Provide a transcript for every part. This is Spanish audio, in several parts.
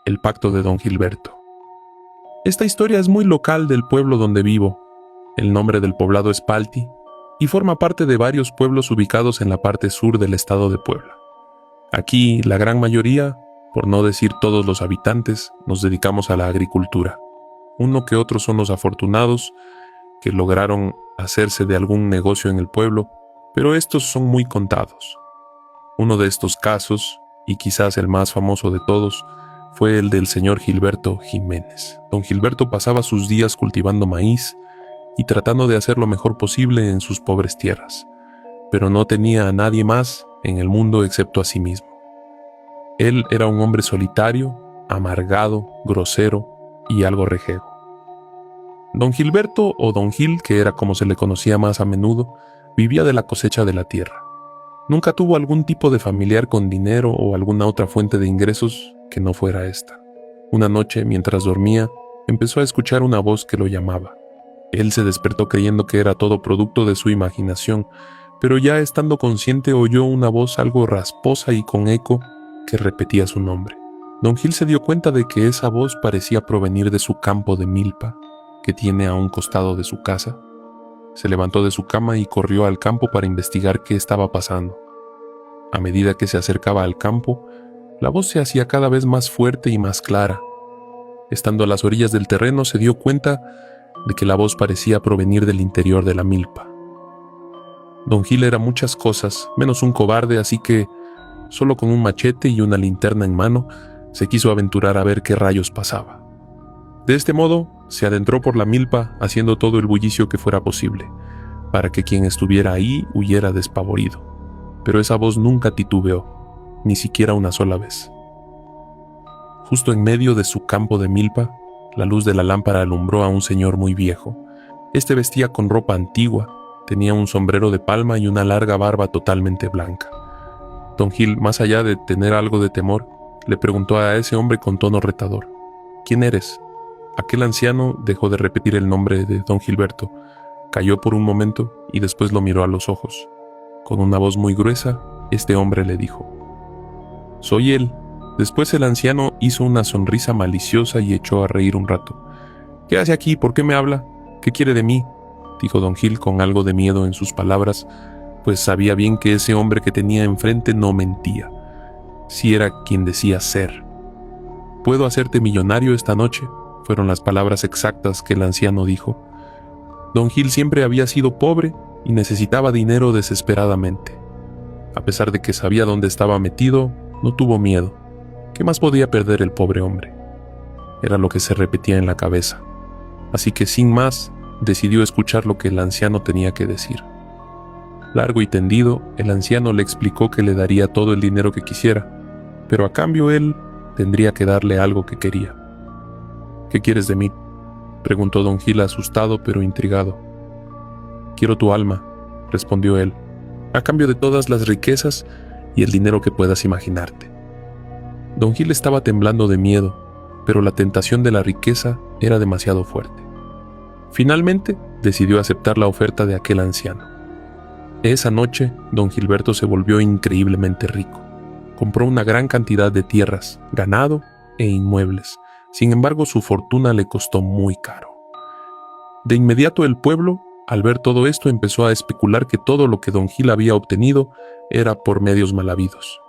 el pacto de don Gilberto. Esta historia es muy local del pueblo donde vivo. El nombre del poblado es Palti y forma parte de varios pueblos ubicados en la parte sur del estado de Puebla. Aquí, la gran mayoría, por no decir todos los habitantes, nos dedicamos a la agricultura. Uno que otros son los afortunados que lograron hacerse de algún negocio en el pueblo, pero estos son muy contados. Uno de estos casos, y quizás el más famoso de todos, fue el del señor Gilberto Jiménez. Don Gilberto pasaba sus días cultivando maíz y tratando de hacer lo mejor posible en sus pobres tierras, pero no tenía a nadie más en el mundo excepto a sí mismo. Él era un hombre solitario, amargado, grosero y algo rejego. Don Gilberto, o Don Gil, que era como se le conocía más a menudo, vivía de la cosecha de la tierra. Nunca tuvo algún tipo de familiar con dinero o alguna otra fuente de ingresos que no fuera esta. Una noche, mientras dormía, empezó a escuchar una voz que lo llamaba. Él se despertó creyendo que era todo producto de su imaginación, pero ya estando consciente oyó una voz algo rasposa y con eco que repetía su nombre. Don Gil se dio cuenta de que esa voz parecía provenir de su campo de milpa, que tiene a un costado de su casa. Se levantó de su cama y corrió al campo para investigar qué estaba pasando. A medida que se acercaba al campo, la voz se hacía cada vez más fuerte y más clara. Estando a las orillas del terreno, se dio cuenta de que la voz parecía provenir del interior de la milpa. Don Gil era muchas cosas, menos un cobarde, así que, solo con un machete y una linterna en mano, se quiso aventurar a ver qué rayos pasaba. De este modo, se adentró por la milpa haciendo todo el bullicio que fuera posible, para que quien estuviera ahí huyera despavorido. Pero esa voz nunca titubeó, ni siquiera una sola vez. Justo en medio de su campo de milpa, la luz de la lámpara alumbró a un señor muy viejo. Este vestía con ropa antigua, tenía un sombrero de palma y una larga barba totalmente blanca. Don Gil, más allá de tener algo de temor, le preguntó a ese hombre con tono retador: ¿Quién eres? Aquel anciano dejó de repetir el nombre de don Gilberto, calló por un momento y después lo miró a los ojos. Con una voz muy gruesa, este hombre le dijo: «Soy él». Después el anciano hizo una sonrisa maliciosa y echó a reír un rato. «¿Qué hace aquí? ¿Por qué me habla? ¿Qué quiere de mí?», dijo don Gil con algo de miedo en sus palabras, pues sabía bien que ese hombre que tenía enfrente no mentía, si era quien decía ser. «¿Puedo hacerte millonario esta noche?», fueron las palabras exactas que el anciano dijo. Don Gil siempre había sido pobre y necesitaba dinero desesperadamente. A pesar de que sabía dónde estaba metido, no tuvo miedo. ¿Qué más podía perder el pobre hombre? Era lo que se repetía en la cabeza. Así que sin más, decidió escuchar lo que el anciano tenía que decir. Largo y tendido, el anciano le explicó que le daría todo el dinero que quisiera, pero a cambio él tendría que darle algo que quería. «¿Qué quieres de mí?», preguntó don Gil asustado pero intrigado. «Quiero tu alma», respondió él, «a cambio de todas las riquezas y el dinero que puedas imaginarte». Don Gil estaba temblando de miedo, pero la tentación de la riqueza era demasiado fuerte. Finalmente, decidió aceptar la oferta de aquel anciano. Esa noche, don Gilberto se volvió increíblemente rico. Compró una gran cantidad de tierras, ganado e inmuebles. Sin embargo, su fortuna le costó muy caro. De inmediato el pueblo, al ver todo esto, empezó a especular que todo lo que don Gil había obtenido era por medios mal habidos.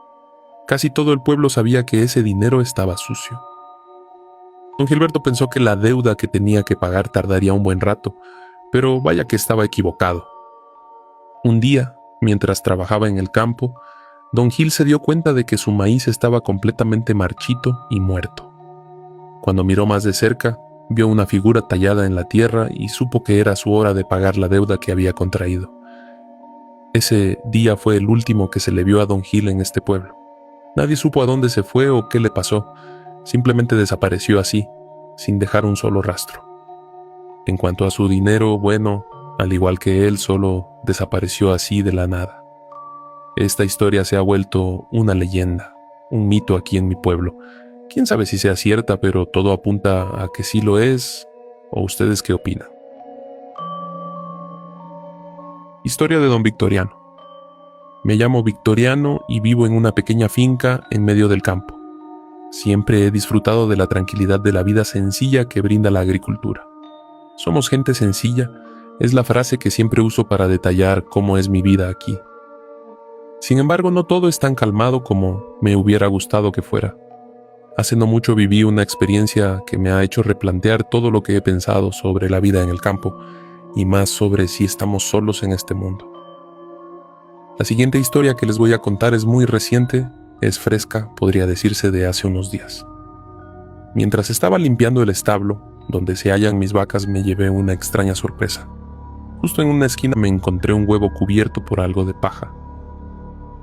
Casi todo el pueblo sabía que ese dinero estaba sucio. Don Gilberto pensó que la deuda que tenía que pagar tardaría un buen rato, pero vaya que estaba equivocado. Un día, mientras trabajaba en el campo, don Gil se dio cuenta de que su maíz estaba completamente marchito y muerto. Cuando miró más de cerca, vio una figura tallada en la tierra y supo que era su hora de pagar la deuda que había contraído. Ese día fue el último que se le vio a don Gil en este pueblo. Nadie supo a dónde se fue o qué le pasó. Simplemente desapareció así, sin dejar un solo rastro. En cuanto a su dinero, bueno, al igual que él, solo desapareció así de la nada. Esta historia se ha vuelto una leyenda, un mito aquí en mi pueblo. Quién sabe si sea cierta, pero todo apunta a que sí lo es. ¿O ustedes qué opinan? Historia de don Victoriano. Me llamo Victoriano y vivo en una pequeña finca en medio del campo. Siempre he disfrutado de la tranquilidad de la vida sencilla que brinda la agricultura. Somos gente sencilla, es la frase que siempre uso para detallar cómo es mi vida aquí. Sin embargo, no todo es tan calmado como me hubiera gustado que fuera. Hace no mucho viví una experiencia que me ha hecho replantear todo lo que he pensado sobre la vida en el campo y más sobre si estamos solos en este mundo. La siguiente historia que les voy a contar es muy reciente, es fresca, podría decirse de hace unos días. Mientras estaba limpiando el establo, donde se hallan mis vacas, me llevé una extraña sorpresa. Justo en una esquina me encontré un huevo cubierto por algo de paja.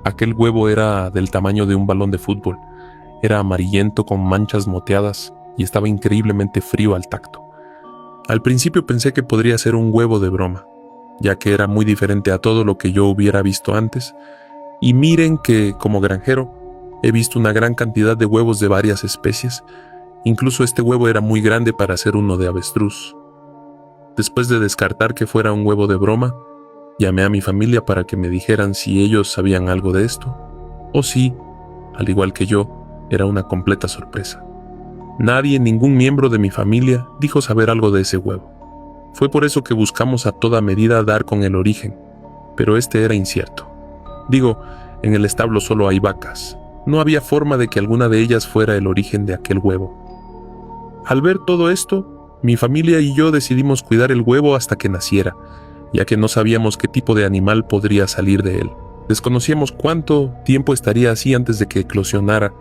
Aquel huevo era del tamaño de un balón de fútbol. Era amarillento con manchas moteadas y estaba increíblemente frío al tacto. Al principio pensé que podría ser un huevo de broma, ya que era muy diferente a todo lo que yo hubiera visto antes, y miren que, como granjero, he visto una gran cantidad de huevos de varias especies. Incluso este huevo era muy grande para ser uno de avestruz. Después de descartar que fuera un huevo de broma, llamé a mi familia para que me dijeran si ellos sabían algo de esto, o si, al igual que yo, era una completa sorpresa. Nadie, ningún miembro de mi familia, dijo saber algo de ese huevo. Fue por eso que buscamos a toda medida dar con el origen, pero este era incierto. Digo, en el establo solo hay vacas. No había forma de que alguna de ellas fuera el origen de aquel huevo. Al ver todo esto, mi familia y yo decidimos cuidar el huevo hasta que naciera, ya que no sabíamos qué tipo de animal podría salir de él. Desconocíamos cuánto tiempo estaría así antes de que eclosionara,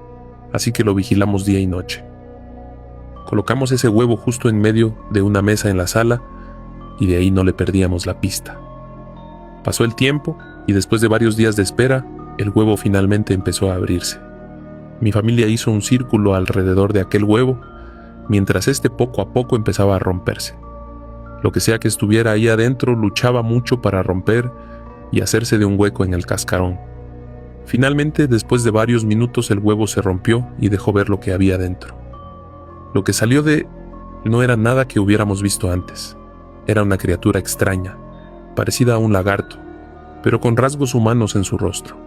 así que lo vigilamos día y noche. Colocamos ese huevo justo en medio de una mesa en la sala y de ahí no le perdíamos la pista. Pasó el tiempo y después de varios días de espera, el huevo finalmente empezó a abrirse. Mi familia hizo un círculo alrededor de aquel huevo, mientras este poco a poco empezaba a romperse. Lo que sea que estuviera ahí adentro luchaba mucho para romper y hacerse de un hueco en el cascarón. Finalmente, después de varios minutos, el huevo se rompió y dejó ver lo que había dentro. Lo que salió de él no era nada que hubiéramos visto antes. Era una criatura extraña, parecida a un lagarto, pero con rasgos humanos en su rostro.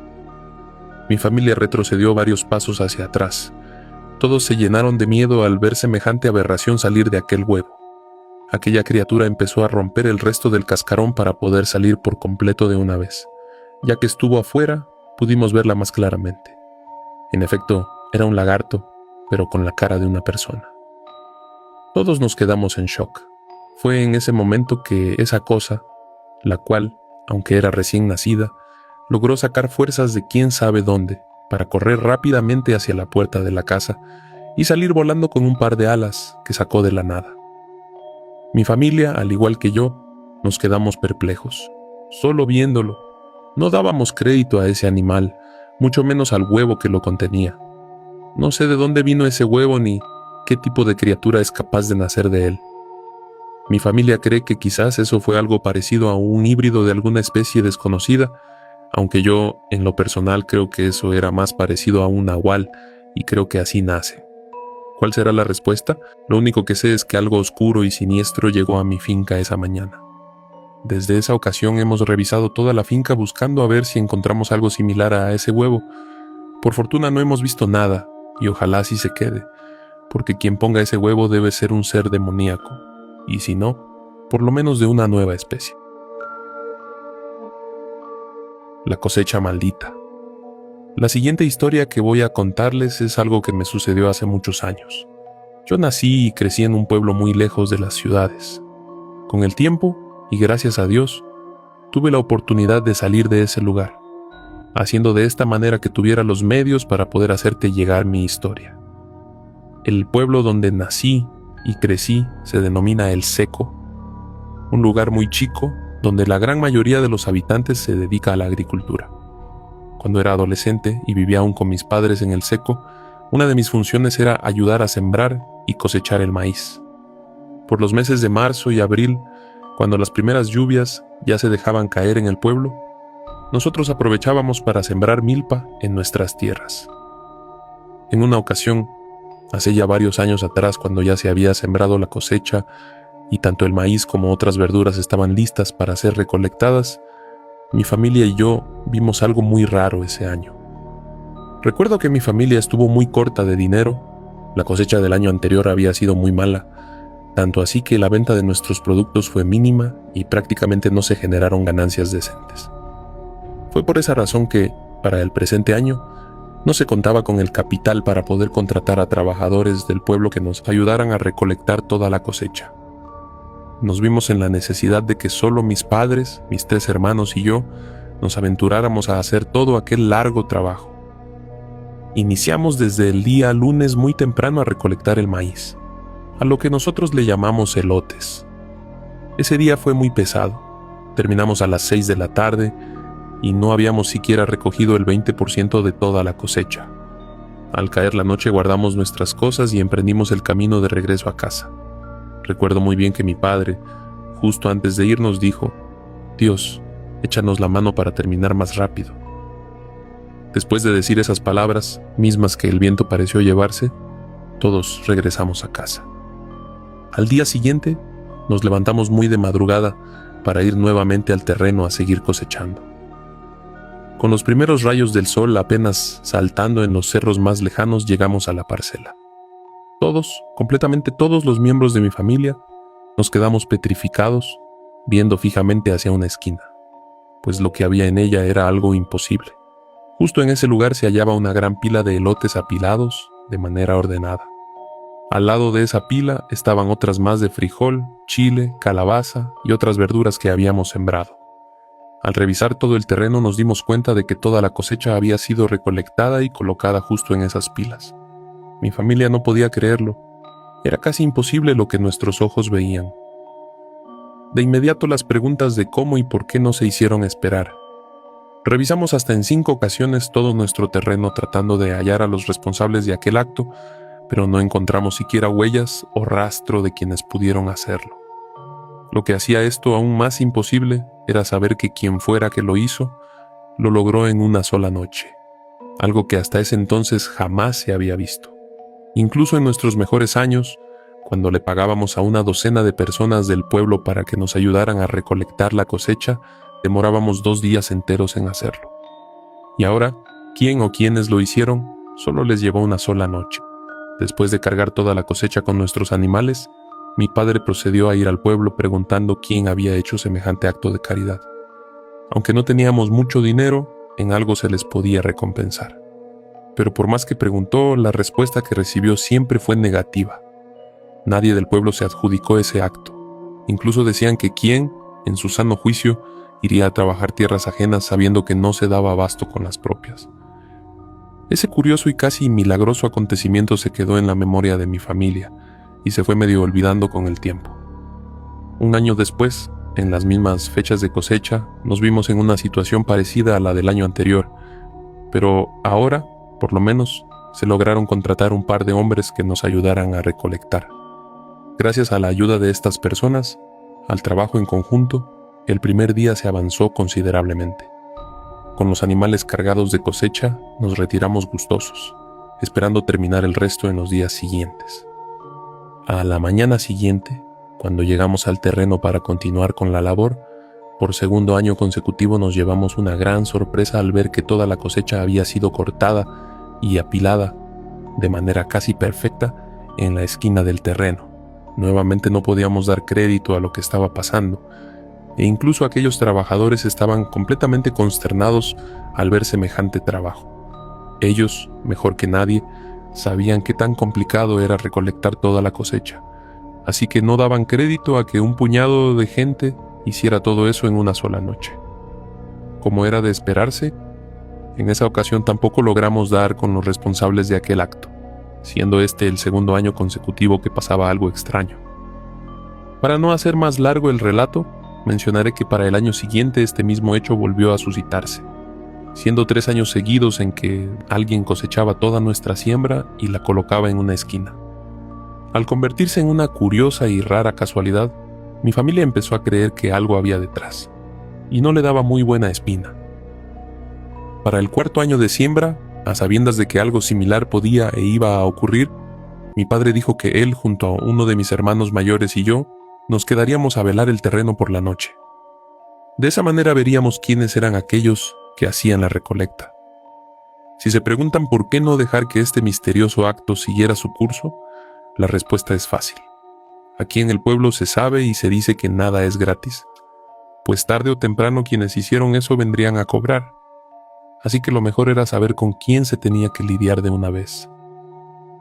Mi familia retrocedió varios pasos hacia atrás. Todos se llenaron de miedo al ver semejante aberración salir de aquel huevo. Aquella criatura empezó a romper el resto del cascarón para poder salir por completo de una vez. Ya que estuvo afuera, pudimos verla más claramente. En efecto, era un lagarto, pero con la cara de una persona. Todos nos quedamos en shock. Fue en ese momento que esa cosa, la cual, aunque era recién nacida, logró sacar fuerzas de quién sabe dónde para correr rápidamente hacia la puerta de la casa y salir volando con un par de alas que sacó de la nada. Mi familia, al igual que yo, nos quedamos perplejos. Solo viéndolo, no dábamos crédito a ese animal, mucho menos al huevo que lo contenía. No sé de dónde vino ese huevo ni qué tipo de criatura es capaz de nacer de él. Mi familia cree que quizás eso fue algo parecido a un híbrido de alguna especie desconocida, aunque yo, en lo personal, creo que eso era más parecido a un nahual, y creo que así nace. ¿Cuál será la respuesta? Lo único que sé es que algo oscuro y siniestro llegó a mi finca esa mañana. Desde esa ocasión hemos revisado toda la finca buscando a ver si encontramos algo similar a ese huevo. Por fortuna no hemos visto nada, y ojalá así se quede, porque quien ponga ese huevo debe ser un ser demoníaco, y si no, por lo menos de una nueva especie. La cosecha maldita. La siguiente historia que voy a contarles es algo que me sucedió hace muchos años. Yo nací y crecí en un pueblo muy lejos de las ciudades. Con el tiempo, y gracias a Dios, tuve la oportunidad de salir de ese lugar, haciendo de esta manera que tuviera los medios para poder hacerte llegar mi historia. El pueblo donde nací y crecí se denomina El Seco, un lugar muy chico donde la gran mayoría de los habitantes se dedica a la agricultura. Cuando era adolescente y vivía aún con mis padres en El Seco, una de mis funciones era ayudar a sembrar y cosechar el maíz. Por los meses de marzo y abril, cuando las primeras lluvias ya se dejaban caer en el pueblo, nosotros aprovechábamos para sembrar milpa en nuestras tierras. En una ocasión, hace ya varios años atrás, cuando ya se había sembrado la cosecha y tanto el maíz como otras verduras estaban listas para ser recolectadas, mi familia y yo vimos algo muy raro ese año. Recuerdo que mi familia estuvo muy corta de dinero, la cosecha del año anterior había sido muy mala, tanto así que la venta de nuestros productos fue mínima y prácticamente no se generaron ganancias decentes. Fue por esa razón que, para el presente año, no se contaba con el capital para poder contratar a trabajadores del pueblo que nos ayudaran a recolectar toda la cosecha. Nos vimos en la necesidad de que solo mis padres, mis 3 hermanos y yo nos aventuráramos a hacer todo aquel largo trabajo. Iniciamos desde el día lunes muy temprano a recolectar el maíz, a lo que nosotros le llamamos elotes. Ese día fue muy pesado. Terminamos a las 6 de la tarde y no habíamos siquiera recogido el 20% de toda la cosecha. Al caer la noche guardamos nuestras cosas y emprendimos el camino de regreso a casa. Recuerdo muy bien que mi padre, justo antes de irnos, dijo: «Dios, échanos la mano para terminar más rápido». Después de decir esas palabras, mismas que el viento pareció llevarse, todos regresamos a casa. Al día siguiente, nos levantamos muy de madrugada para ir nuevamente al terreno a seguir cosechando. Con los primeros rayos del sol apenas saltando en los cerros más lejanos, llegamos a la parcela. Todos, completamente todos los miembros de mi familia, nos quedamos petrificados, viendo fijamente hacia una esquina, pues lo que había en ella era algo imposible. Justo en ese lugar se hallaba una gran pila de elotes apilados de manera ordenada. Al lado de esa pila estaban otras más de frijol, chile, calabaza y otras verduras que habíamos sembrado. Al revisar todo el terreno nos dimos cuenta de que toda la cosecha había sido recolectada y colocada justo en esas pilas. Mi familia no podía creerlo. Era casi imposible lo que nuestros ojos veían. De inmediato las preguntas de cómo y por qué no se hicieron esperar. Revisamos hasta en 5 ocasiones todo nuestro terreno tratando de hallar a los responsables de aquel acto, pero no encontramos siquiera huellas o rastro de quienes pudieron hacerlo. Lo que hacía esto aún más imposible era saber que quien fuera que lo hizo, lo logró en una sola noche, algo que hasta ese entonces jamás se había visto. Incluso en nuestros mejores años, cuando le pagábamos a una docena de personas del pueblo para que nos ayudaran a recolectar la cosecha, demorábamos 2 días enteros en hacerlo. Y ahora, quién o quiénes lo hicieron, solo les llevó una sola noche. Después de cargar toda la cosecha con nuestros animales, mi padre procedió a ir al pueblo preguntando quién había hecho semejante acto de caridad. Aunque no teníamos mucho dinero, en algo se les podía recompensar. Pero por más que preguntó, la respuesta que recibió siempre fue negativa. Nadie del pueblo se adjudicó ese acto. Incluso decían que quién, en su sano juicio, iría a trabajar tierras ajenas sabiendo que no se daba abasto con las propias. Ese curioso y casi milagroso acontecimiento se quedó en la memoria de mi familia y se fue medio olvidando con el tiempo. Un año después, en las mismas fechas de cosecha, nos vimos en una situación parecida a la del año anterior, pero ahora, por lo menos, se lograron contratar un par de hombres que nos ayudaran a recolectar. Gracias a la ayuda de estas personas, al trabajo en conjunto, el primer día se avanzó considerablemente. Con los animales cargados de cosecha, nos retiramos gustosos, esperando terminar el resto en los días siguientes. A la mañana siguiente, cuando llegamos al terreno para continuar con la labor, por segundo año consecutivo nos llevamos una gran sorpresa al ver que toda la cosecha había sido cortada y apilada de manera casi perfecta en la esquina del terreno. Nuevamente no podíamos dar crédito a lo que estaba pasando, e incluso aquellos trabajadores estaban completamente consternados al ver semejante trabajo. Ellos, mejor que nadie, sabían qué tan complicado era recolectar toda la cosecha, así que no daban crédito a que un puñado de gente hiciera todo eso en una sola noche. Como era de esperarse, en esa ocasión tampoco logramos dar con los responsables de aquel acto, siendo este el segundo año consecutivo que pasaba algo extraño. Para no hacer más largo el relato, mencionaré que para el año siguiente este mismo hecho volvió a suscitarse, siendo 3 años seguidos en que alguien cosechaba toda nuestra siembra y la colocaba en una esquina. Al convertirse en una curiosa y rara casualidad, mi familia empezó a creer que algo había detrás, y no le daba muy buena espina. Para el 4.º año de siembra, a sabiendas de que algo similar podía e iba a ocurrir, mi padre dijo que él, junto a uno de mis hermanos mayores y yo, nos quedaríamos a velar el terreno por la noche. De esa manera veríamos quiénes eran aquellos que hacían la recolecta. Si se preguntan por qué no dejar que este misterioso acto siguiera su curso, la respuesta es fácil. Aquí en el pueblo se sabe y se dice que nada es gratis, pues tarde o temprano quienes hicieron eso vendrían a cobrar. Así que lo mejor era saber con quién se tenía que lidiar de una vez.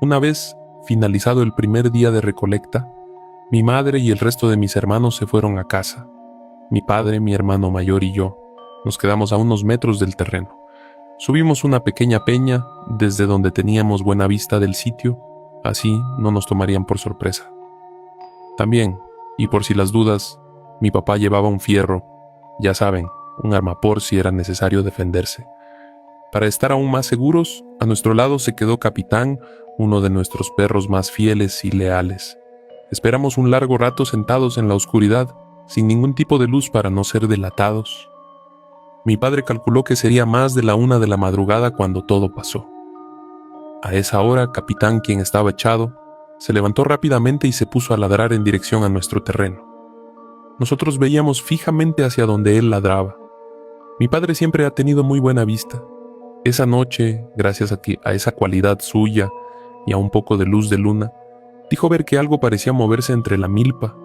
Una vez finalizado el primer día de recolecta, mi madre y el resto de mis hermanos se fueron a casa. Mi padre, mi hermano mayor y yo nos quedamos a unos metros del terreno. Subimos una pequeña peña desde donde teníamos buena vista del sitio, así no nos tomarían por sorpresa. También, y por si las dudas, mi papá llevaba un fierro, ya saben, un arma por si era necesario defenderse. Para estar aún más seguros, a nuestro lado se quedó Capitán, uno de nuestros perros más fieles y leales. Esperamos un largo rato sentados en la oscuridad, sin ningún tipo de luz para no ser delatados. Mi padre calculó que sería más de la 1 de la madrugada cuando todo pasó. A esa hora, Capitán, quien estaba echado, se levantó rápidamente y se puso a ladrar en dirección a nuestro terreno. Nosotros veíamos fijamente hacia donde él ladraba. Mi padre siempre ha tenido muy buena vista. Esa noche, gracias a esa cualidad suya y a un poco de luz de luna, dijo ver que algo parecía moverse entre la milpa,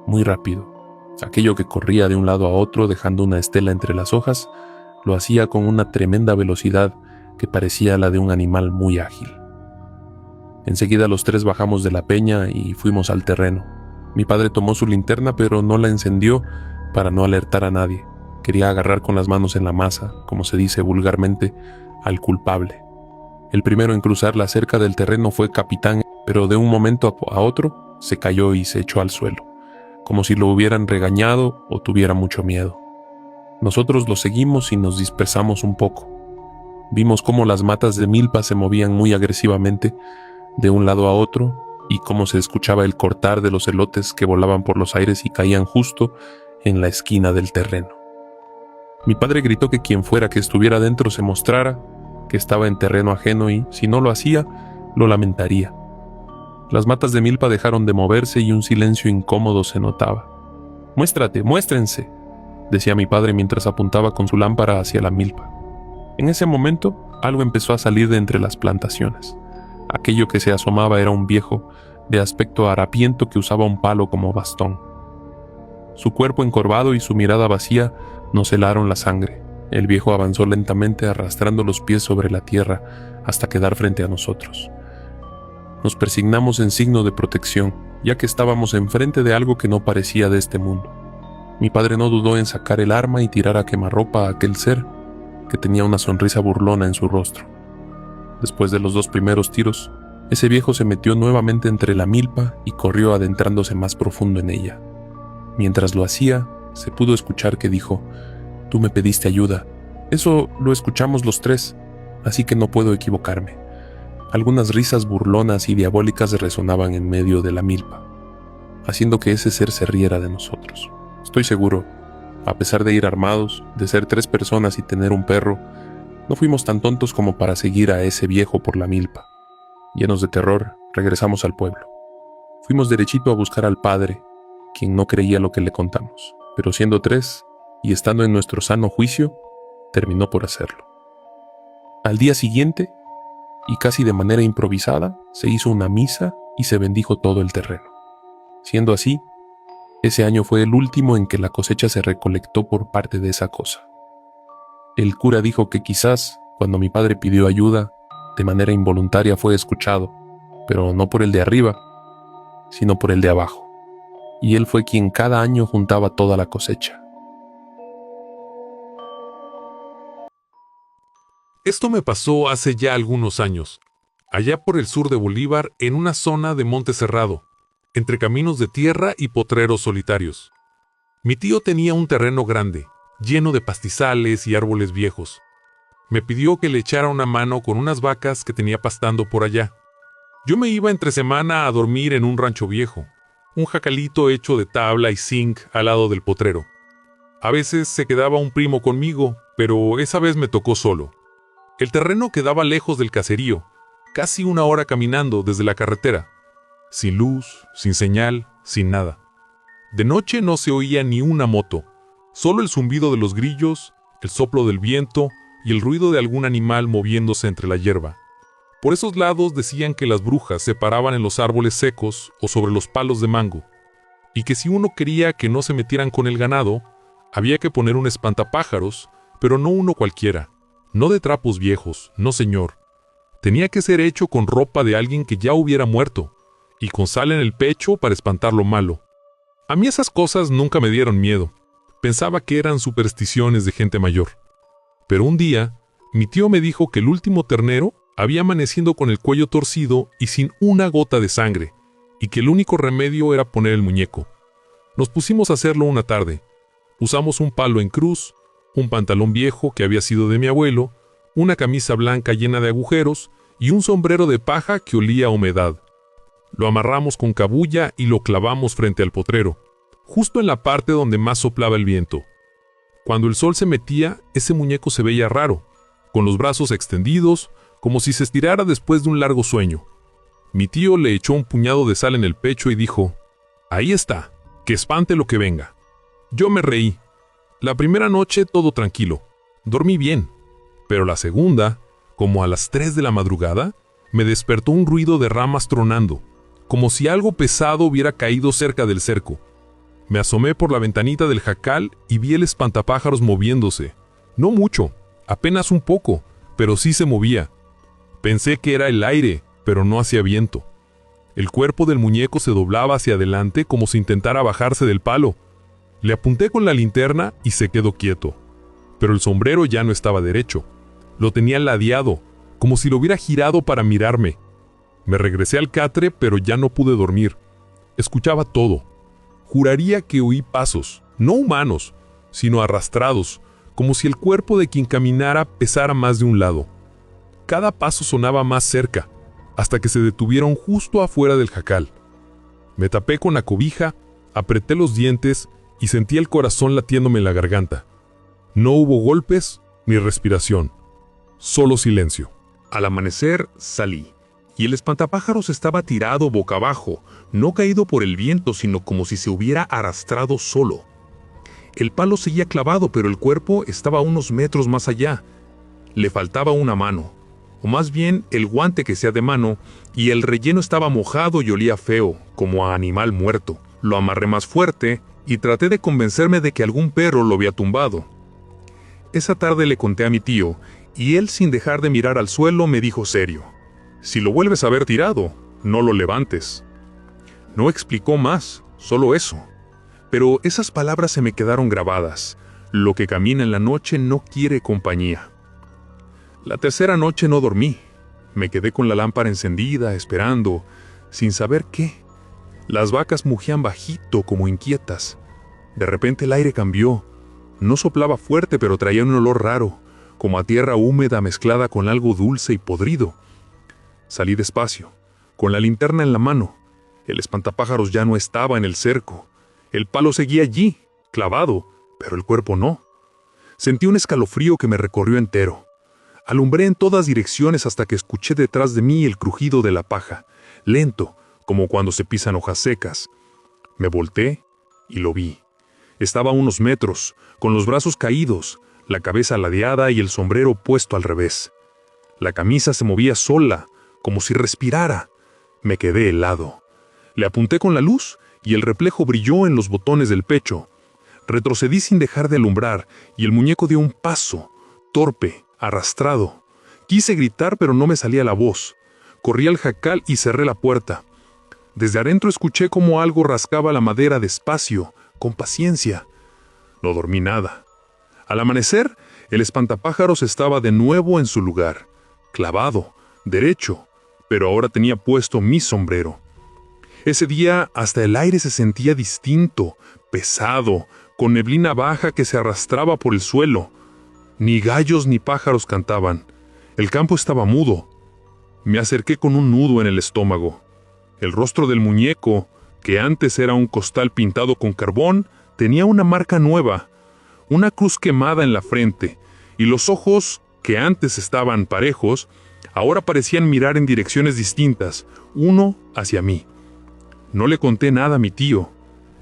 muy rápido. Aquello que corría de un lado a otro dejando una estela entre las hojas, lo hacía con una tremenda velocidad que parecía la de un animal muy ágil. Enseguida los tres bajamos de la peña y fuimos al terreno. Mi padre tomó su linterna pero no la encendió para no alertar a nadie. Quería agarrar con las manos en la masa, como se dice vulgarmente, al culpable. El primero en cruzar la cerca del terreno fue Capitán, pero de un momento a otro se cayó y se echó al suelo, como si lo hubieran regañado o tuviera mucho miedo. Nosotros lo seguimos y nos dispersamos un poco. Vimos cómo las matas de milpa se movían muy agresivamente de un lado a otro y cómo se escuchaba el cortar de los elotes que volaban por los aires y caían justo en la esquina del terreno. Mi padre gritó que quien fuera que estuviera dentro se mostrara, que estaba en terreno ajeno y, si no lo hacía, lo lamentaría. Las matas de milpa dejaron de moverse y un silencio incómodo se notaba. «Muéstrate, muéstrense», decía mi padre mientras apuntaba con su lámpara hacia la milpa. En ese momento, algo empezó a salir de entre las plantaciones. Aquello que se asomaba era un viejo, de aspecto harapiento que usaba un palo como bastón. Su cuerpo encorvado y su mirada vacía nos helaron la sangre. El viejo avanzó lentamente arrastrando los pies sobre la tierra hasta quedar frente a nosotros. Nos persignamos en signo de protección, ya que estábamos enfrente de algo que no parecía de este mundo. Mi padre no dudó en sacar el arma y tirar a quemarropa a aquel ser, que tenía una sonrisa burlona en su rostro. Después de los 2 primeros tiros, ese viejo se metió nuevamente entre la milpa y corrió adentrándose más profundo en ella. Mientras lo hacía, se pudo escuchar que dijo: «Tú me pediste ayuda». Eso lo escuchamos los tres, así que no puedo equivocarme. Algunas risas burlonas y diabólicas resonaban en medio de la milpa, haciendo que ese ser se riera de nosotros. Estoy seguro, a pesar de ir armados, de ser 3 personas y tener un perro, no fuimos tan tontos como para seguir a ese viejo por la milpa. Llenos de terror, regresamos al pueblo. Fuimos derechito a buscar al padre, quien no creía lo que le contamos, pero siendo 3 y estando en nuestro sano juicio, terminó por hacerlo. Al día siguiente, y casi de manera improvisada, se hizo una misa y se bendijo todo el terreno. Siendo así, ese año fue el último en que la cosecha se recolectó por parte de esa cosa. El cura dijo que quizás, cuando mi padre pidió ayuda, de manera involuntaria fue escuchado, pero no por el de arriba, sino por el de abajo. Y él fue quien cada año juntaba toda la cosecha. Esto me pasó hace ya algunos años, allá por el sur de Bolívar, en una zona de monte cerrado, entre caminos de tierra y potreros solitarios. Mi tío tenía un terreno grande, lleno de pastizales y árboles viejos. Me pidió que le echara una mano con unas vacas que tenía pastando por allá. Yo me iba entre semana a dormir en un rancho viejo, un jacalito hecho de tabla y zinc al lado del potrero. A veces se quedaba un primo conmigo, pero esa vez me tocó solo. El terreno quedaba lejos del caserío, casi 1 hora caminando desde la carretera. Sin luz, sin señal, sin nada. De noche no se oía ni una moto, solo el zumbido de los grillos, el soplo del viento y el ruido de algún animal moviéndose entre la hierba. Por esos lados decían que las brujas se paraban en los árboles secos o sobre los palos de mango, y que si uno quería que no se metieran con el ganado, había que poner un espantapájaros, pero no uno cualquiera, no de trapos viejos, no señor. Tenía que ser hecho con ropa de alguien que ya hubiera muerto, y con sal en el pecho para espantar lo malo. A mí esas cosas nunca me dieron miedo. Pensaba que eran supersticiones de gente mayor. Pero un día, mi tío me dijo que el último ternero había amanecido con el cuello torcido y sin una gota de sangre, y que el único remedio era poner el muñeco. Nos pusimos a hacerlo una tarde. Usamos un palo en cruz, un pantalón viejo que había sido de mi abuelo, una camisa blanca llena de agujeros y un sombrero de paja que olía a humedad. Lo amarramos con cabuya y lo clavamos frente al potrero, justo en la parte donde más soplaba el viento. Cuando el sol se metía, ese muñeco se veía raro, con los brazos extendidos, como si se estirara después de un largo sueño. Mi tío le echó un puñado de sal en el pecho y dijo: «Ahí está, que espante lo que venga». Yo me reí. La primera noche todo tranquilo, dormí bien, pero la segunda, como a las 3 de la madrugada, me despertó un ruido de ramas tronando, como si algo pesado hubiera caído cerca del cerco. Me asomé por la ventanita del jacal y vi el espantapájaros moviéndose. No mucho, apenas un poco, pero sí se movía. Pensé que era el aire, pero no hacía viento. El cuerpo del muñeco se doblaba hacia adelante como si intentara bajarse del palo. Le apunté con la linterna y se quedó quieto. Pero el sombrero ya no estaba derecho. Lo tenía ladeado, como si lo hubiera girado para mirarme. Me regresé al catre, pero ya no pude dormir. Escuchaba todo. Juraría que oí pasos, no humanos, sino arrastrados, como si el cuerpo de quien caminara pesara más de un lado. Cada paso sonaba más cerca, hasta que se detuvieron justo afuera del jacal. Me tapé con la cobija, apreté los dientes y sentí el corazón latiéndome en la garganta. No hubo golpes ni respiración, solo silencio. Al amanecer salí, y el espantapájaros estaba tirado boca abajo, no caído por el viento, sino como si se hubiera arrastrado solo. El palo seguía clavado, pero el cuerpo estaba a unos metros más allá. Le faltaba una mano, o más bien el guante que sea de mano, y el relleno estaba mojado y olía feo, como a animal muerto. Lo amarré más fuerte y traté de convencerme de que algún perro lo había tumbado. Esa tarde le conté a mi tío, y él, sin dejar de mirar al suelo, me dijo serio: «Si lo vuelves a ver tirado, no lo levantes». No explicó más, solo eso. Pero esas palabras se me quedaron grabadas. Lo que camina en la noche no quiere compañía. La tercera noche no dormí. Me quedé con la lámpara encendida, esperando, sin saber qué. Las vacas mugían bajito, como inquietas. De repente el aire cambió. No soplaba fuerte, pero traía un olor raro, como a tierra húmeda mezclada con algo dulce y podrido. Salí despacio, con la linterna en la mano. El espantapájaros ya no estaba en el cerco. El palo seguía allí, clavado, pero el cuerpo no. Sentí un escalofrío que me recorrió entero. Alumbré en todas direcciones hasta que escuché detrás de mí el crujido de la paja, lento, como cuando se pisan hojas secas. Me volteé y lo vi. Estaba a unos metros, con los brazos caídos, la cabeza ladeada y el sombrero puesto al revés. La camisa se movía sola, como si respirara. Me quedé helado. Le apunté con la luz y el reflejo brilló en los botones del pecho. Retrocedí sin dejar de alumbrar y el muñeco dio un paso, torpe, arrastrado. Quise gritar, pero no me salía la voz. Corrí al jacal y cerré la puerta. Desde adentro escuché cómo algo rascaba la madera despacio, con paciencia. No dormí nada. Al amanecer, el espantapájaros estaba de nuevo en su lugar, clavado, derecho, pero ahora tenía puesto mi sombrero. Ese día hasta el aire se sentía distinto, pesado, con neblina baja que se arrastraba por el suelo. Ni gallos ni pájaros cantaban. El campo estaba mudo. Me acerqué con un nudo en el estómago. El rostro del muñeco, que antes era un costal pintado con carbón, tenía una marca nueva, una cruz quemada en la frente, y los ojos, que antes estaban parejos, ahora parecían mirar en direcciones distintas, uno hacia mí. No le conté nada a mi tío.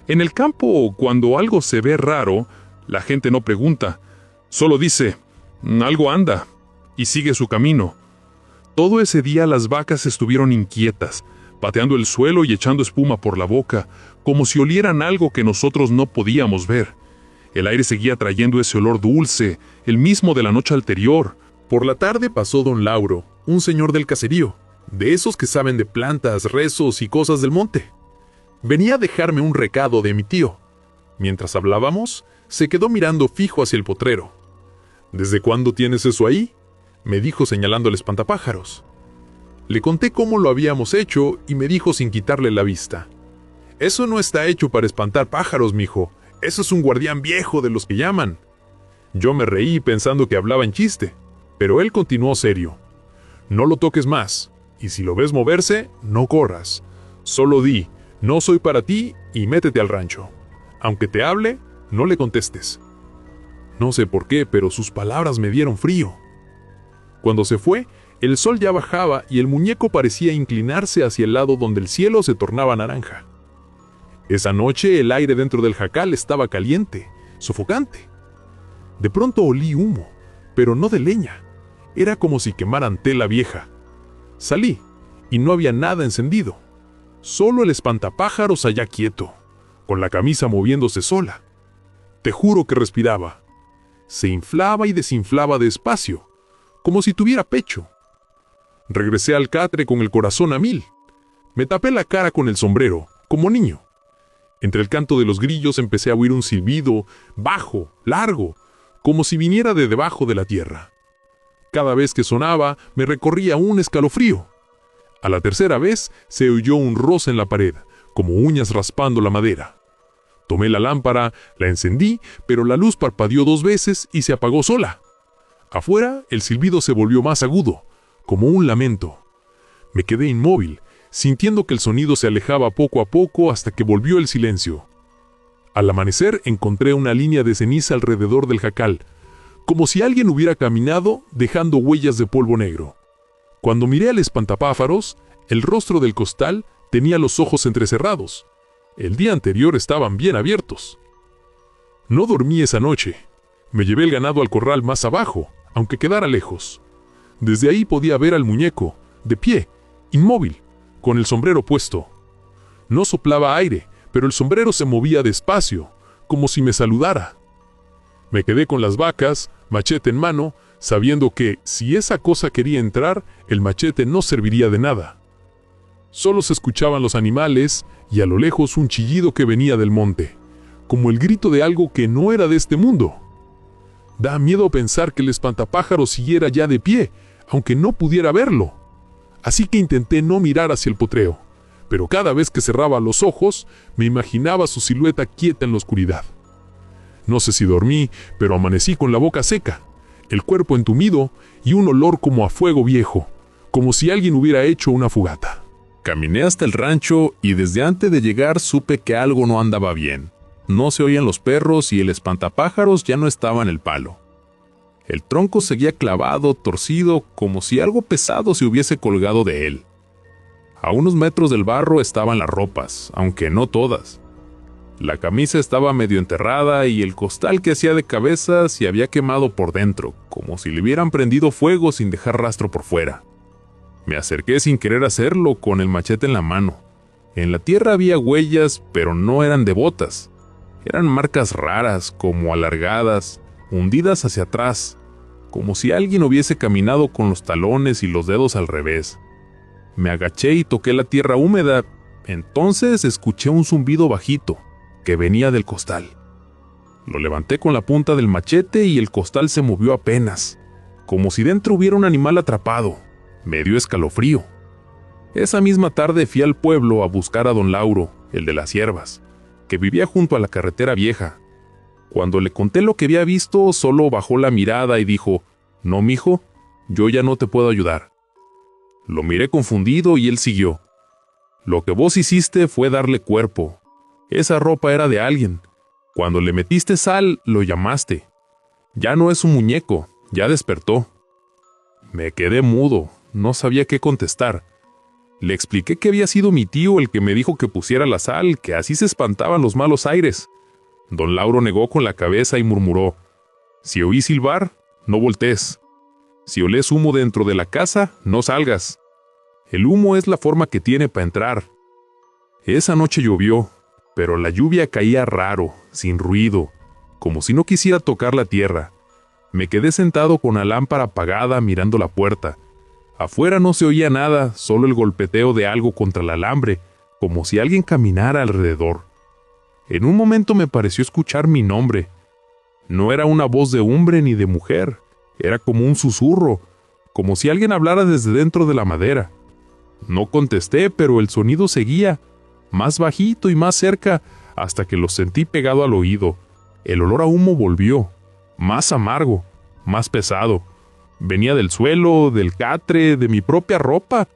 En el campo, cuando algo se ve raro, la gente no pregunta, solo dice: Algo anda, y sigue su camino. Todo ese día las vacas estuvieron inquietas, pateando el suelo y echando espuma por la boca, como si olieran algo que nosotros no podíamos ver. El aire seguía trayendo ese olor dulce, el mismo de la noche anterior. Por la tarde pasó don Lauro, un señor del caserío, de esos que saben de plantas, rezos y cosas del monte. Venía a dejarme un recado de mi tío. Mientras hablábamos, se quedó mirando fijo hacia el potrero. «¿Desde cuándo tienes eso ahí?», me dijo señalando el espantapájaros. Le conté cómo lo habíamos hecho y me dijo sin quitarle la vista: «Eso no está hecho para espantar pájaros, mijo. Eso es un guardián viejo de los que llaman». Yo me reí pensando que hablaba en chiste, pero él continuó serio: «No lo toques más, y si lo ves moverse, no corras. Solo di, no soy para ti, y métete al rancho. Aunque te hable, no le contestes». No sé por qué, pero sus palabras me dieron frío. Cuando se fue, el sol ya bajaba y el muñeco parecía inclinarse hacia el lado donde el cielo se tornaba naranja. Esa noche el aire dentro del jacal estaba caliente, sofocante. De pronto olí humo, pero no de leña. Era como si quemaran tela vieja. Salí, y no había nada encendido. Solo el espantapájaros allá quieto, con la camisa moviéndose sola. Te juro que respiraba. Se inflaba y desinflaba despacio, como si tuviera pecho. Regresé al catre con el corazón a mil. Me tapé la cara con el sombrero, como niño. Entre el canto de los grillos empecé a oír un silbido, bajo, largo, como si viniera de debajo de la tierra. Cada vez que sonaba, me recorría un escalofrío. A la tercera vez, se oyó un roce en la pared, como uñas raspando la madera. Tomé la lámpara, la encendí, pero la luz parpadeó 2 veces y se apagó sola. Afuera, el silbido se volvió más agudo, como un lamento. Me quedé inmóvil, sintiendo que el sonido se alejaba poco a poco hasta que volvió el silencio. Al amanecer encontré una línea de ceniza alrededor del jacal, como si alguien hubiera caminado dejando huellas de polvo negro. Cuando miré al espantapájaros, el rostro del costal tenía los ojos entrecerrados. El día anterior estaban bien abiertos. No dormí esa noche. Me llevé el ganado al corral más abajo, aunque quedara lejos. Desde ahí podía ver al muñeco, de pie, inmóvil, con el sombrero puesto. No soplaba aire, pero el sombrero se movía despacio, como si me saludara. Me quedé con las vacas, machete en mano, sabiendo que, si esa cosa quería entrar, el machete no serviría de nada. Solo se escuchaban los animales y a lo lejos un chillido que venía del monte, como el grito de algo que no era de este mundo. Da miedo pensar que el espantapájaros siguiera ya de pie, aunque no pudiera verlo. Así que intenté no mirar hacia el potrero, pero cada vez que cerraba los ojos, me imaginaba su silueta quieta en la oscuridad. No sé si dormí, pero amanecí con la boca seca, el cuerpo entumido y un olor como a fuego viejo, como si alguien hubiera hecho una fogata. Caminé hasta el rancho y desde antes de llegar supe que algo no andaba bien. No se oían los perros y el espantapájaros ya no estaba en el palo. El tronco seguía clavado, torcido, como si algo pesado se hubiese colgado de él. A unos metros del barro estaban las ropas, aunque no todas. La camisa estaba medio enterrada y el costal que hacía de cabeza se había quemado por dentro, como si le hubieran prendido fuego sin dejar rastro por fuera. Me acerqué sin querer hacerlo, con el machete en la mano. En la tierra había huellas, pero no eran de botas. Eran marcas raras, como alargadas, hundidas hacia atrás, como si alguien hubiese caminado con los talones y los dedos al revés. Me agaché y toqué la tierra húmeda. Entonces escuché un zumbido bajito, que venía del costal. Lo levanté con la punta del machete y el costal se movió apenas, como si dentro hubiera un animal atrapado. Me dio escalofrío. Esa misma tarde fui al pueblo a buscar a don Lauro, el de las hierbas, que vivía junto a la carretera vieja. Cuando le conté lo que había visto, solo bajó la mirada y dijo: «No, mijo, yo ya no te puedo ayudar». Lo miré confundido y él siguió: «Lo que vos hiciste fue darle cuerpo. Esa ropa era de alguien. Cuando le metiste sal, lo llamaste. Ya no es un muñeco, ya despertó». Me quedé mudo, no sabía qué contestar. Le expliqué que había sido mi tío el que me dijo que pusiera la sal, que así se espantaban los malos aires. Don Lauro negó con la cabeza y murmuró: «Si oí silbar, No voltees. Si olés humo dentro de la casa, no salgas. El humo es la forma que tiene para entrar. Esa noche llovió, pero la lluvia caía raro, sin ruido, como si no quisiera tocar la tierra. Me quedé sentado con la lámpara apagada mirando la puerta. Afuera no se oía nada, solo el golpeteo de algo contra el alambre, como si alguien caminara alrededor. En un momento me pareció escuchar mi nombre. No era una voz de hombre ni de mujer, era como un susurro, como si alguien hablara desde dentro de la madera. No contesté, pero el sonido seguía, más bajito y más cerca, hasta que lo sentí pegado al oído. El olor a humo volvió, más amargo, más pesado. Venía del suelo, del catre, de mi propia ropa.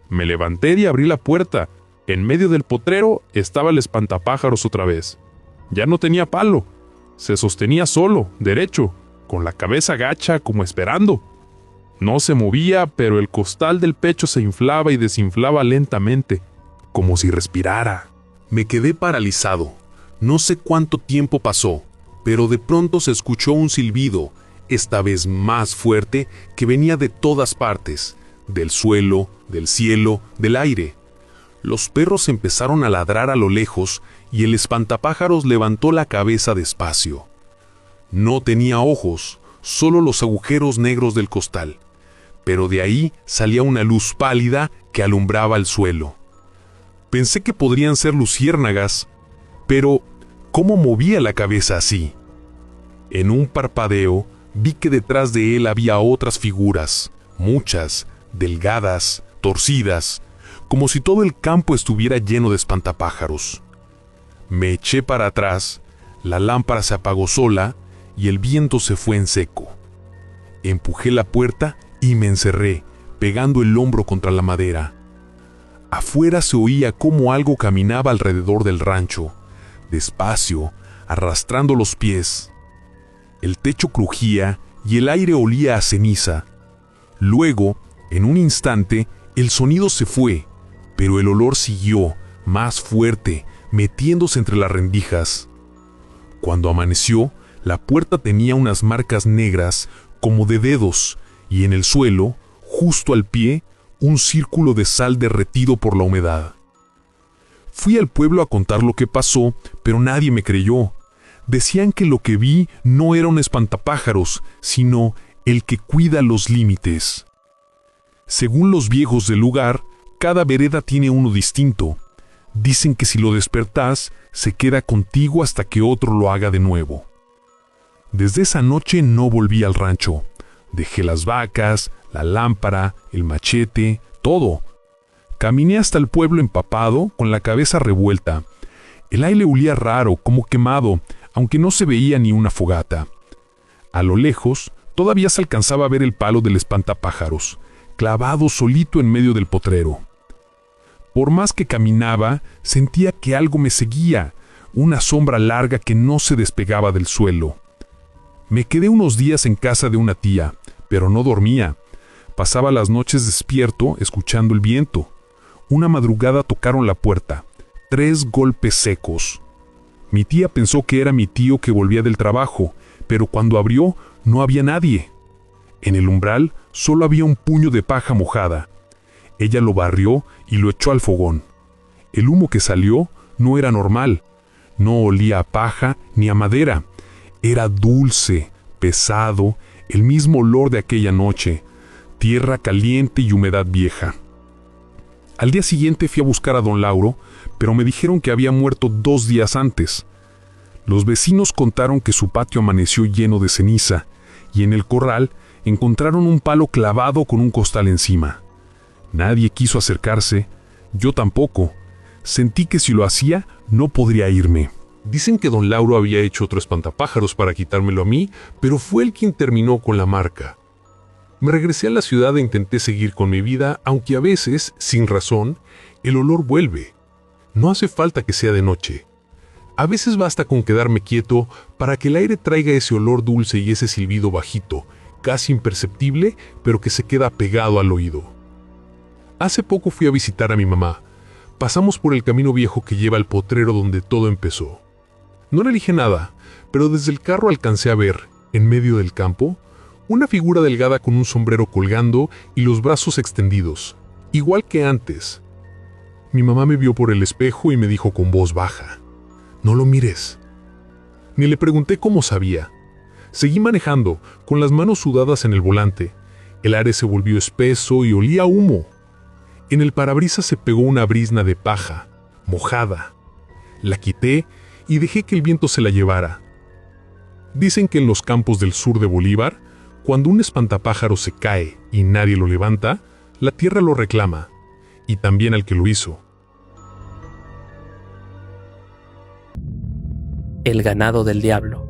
Me levanté y abrí la puerta. En medio del potrero estaba el espantapájaros otra vez. Ya no tenía palo. Se sostenía solo, derecho, con la cabeza gacha como esperando. No se movía, pero el costal del pecho se inflaba y desinflaba lentamente, como si respirara. Me quedé paralizado. No sé cuánto tiempo pasó, pero de pronto se escuchó un silbido, esta vez más fuerte, que venía de todas partes, del suelo, del cielo, del aire. Los perros empezaron a ladrar a lo lejos y el espantapájaros levantó la cabeza despacio. No tenía ojos, solo los agujeros negros del costal, pero de ahí salía una luz pálida que alumbraba el suelo. Pensé que podrían ser luciérnagas, pero ¿cómo movía la cabeza así? En un parpadeo vi que detrás de él había otras figuras, muchas, delgadas, torcidas, como si todo el campo estuviera lleno de espantapájaros. Me eché para atrás, la lámpara se apagó sola y el viento se fue en seco. Empujé la puerta y me encerré, pegando el hombro contra la madera. Afuera se oía cómo algo caminaba alrededor del rancho, despacio, arrastrando los pies. El techo crujía y el aire olía a ceniza. Luego, en un instante, el sonido se fue, pero el olor siguió, más fuerte, metiéndose entre las rendijas. Cuando amaneció, la puerta tenía unas marcas negras, como de dedos, y en el suelo, justo al pie, un círculo de sal derretido por la humedad. Fui al pueblo a contar lo que pasó, pero nadie me creyó. Decían que lo que vi no era un espantapájaros, sino el que cuida los límites. Según los viejos del lugar, cada vereda tiene uno distinto. Dicen que si lo despertás, se queda contigo hasta que otro lo haga de nuevo. Desde esa noche no volví al rancho. Dejé las vacas, la lámpara, el machete, todo. Caminé hasta el pueblo empapado, con la cabeza revuelta. El aire olía raro, como quemado, aunque no se veía ni una fogata. A lo lejos, todavía se alcanzaba a ver el palo del espantapájaros, clavado solito en medio del potrero. Por más que caminaba, sentía que algo me seguía, una sombra larga que no se despegaba del suelo. Me quedé unos días en casa de una tía, pero no dormía. Pasaba las noches despierto, escuchando el viento. Una madrugada tocaron la puerta. 3 golpes secos. Mi tía pensó que era mi tío que volvía del trabajo, pero cuando abrió no había nadie. En el umbral solo había un puño de paja mojada. Ella lo barrió y lo echó al fogón. El humo que salió no era normal. No olía a paja ni a madera. Era dulce, pesado, el mismo olor de aquella noche, tierra caliente y humedad vieja. Al día siguiente fui a buscar a don Lauro, pero me dijeron que había muerto 2 días antes. Los vecinos contaron que su patio amaneció lleno de ceniza, y en el corral encontraron un palo clavado con un costal encima. Nadie quiso acercarse, yo tampoco. Sentí que si lo hacía, no podría irme. Dicen que don Lauro había hecho otro espantapájaros para quitármelo a mí, pero fue él quien terminó con la marca. Me regresé a la ciudad e intenté seguir con mi vida, aunque a veces, sin razón, el olor vuelve. No hace falta que sea de noche. A veces basta con quedarme quieto para que el aire traiga ese olor dulce y ese silbido bajito, casi imperceptible, pero que se queda pegado al oído. Hace poco fui a visitar a mi mamá. Pasamos por el camino viejo que lleva al potrero donde todo empezó. No le dije nada, pero desde el carro alcancé a ver, en medio del campo, Una figura delgada con un sombrero colgando y los brazos extendidos, igual que antes. Mi mamá me vio por el espejo y me dijo con voz baja: «No lo mires». Ni le pregunté cómo sabía. Seguí manejando, con las manos sudadas en el volante. El aire se volvió espeso y olía a humo. En el parabrisas se pegó una brizna de paja, mojada. La quité y dejé que el viento se la llevara. Dicen que en los campos del sur de Bolívar, cuando un espantapájaro se cae y nadie lo levanta, la tierra lo reclama, y también al que lo hizo. El ganado del diablo.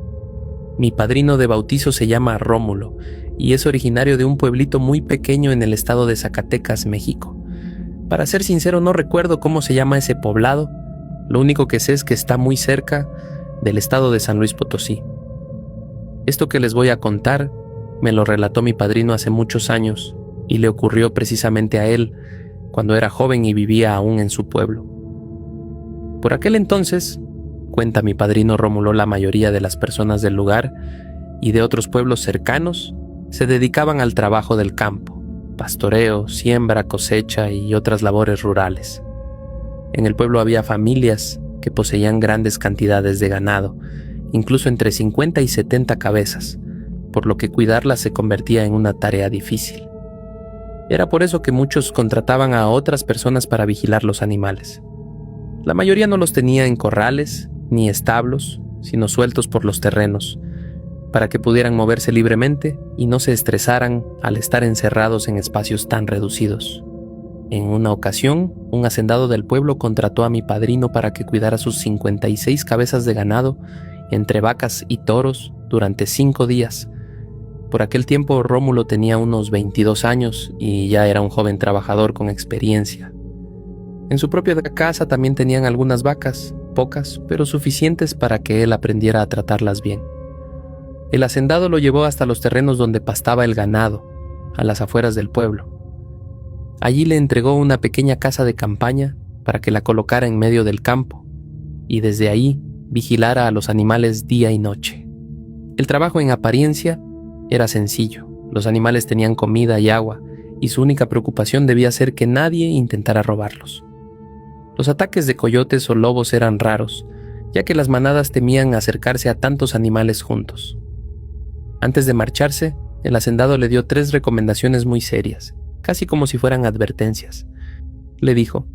Mi padrino de bautizo se llama Rómulo y es originario de un pueblito muy pequeño en el estado de Zacatecas, México. Para ser sincero, no recuerdo cómo se llama ese poblado. Lo único que sé es que está muy cerca del estado de San Luis Potosí. Esto que les voy a contar me lo relató mi padrino hace muchos años y le ocurrió precisamente a él cuando era joven y vivía aún en su pueblo. Por aquel entonces, cuenta mi padrino Rómulo, la mayoría de las personas del lugar y de otros pueblos cercanos se dedicaban al trabajo del campo, pastoreo, siembra, cosecha y otras labores rurales. En el pueblo había familias que poseían grandes cantidades de ganado, incluso entre 50 y 70 cabezas, por lo que cuidarlas se convertía en una tarea difícil. Era por eso que muchos contrataban a otras personas para vigilar los animales. La mayoría no los tenía en corrales ni establos, sino sueltos por los terrenos, para que pudieran moverse libremente y no se estresaran al estar encerrados en espacios tan reducidos. En una ocasión, un hacendado del pueblo contrató a mi padrino para que cuidara sus 56 cabezas de ganado entre vacas y toros durante 5 días. Por aquel tiempo Rómulo tenía unos 22 años y ya era un joven trabajador con experiencia. En su propia casa también tenían algunas vacas, pocas, pero suficientes para que él aprendiera a tratarlas bien. El hacendado lo llevó hasta los terrenos donde pastaba el ganado, a las afueras del pueblo. Allí le entregó una pequeña casa de campaña para que la colocara en medio del campo y desde ahí vigilara a los animales día y noche. El trabajo en apariencia era sencillo. Los animales tenían comida y agua y su única preocupación debía ser que nadie intentara robarlos. Los ataques de coyotes o lobos eran raros, ya que las manadas temían acercarse a tantos animales juntos. Antes de marcharse, el hacendado le dio 3 recomendaciones muy serias, casi como si fueran advertencias. Le dijo: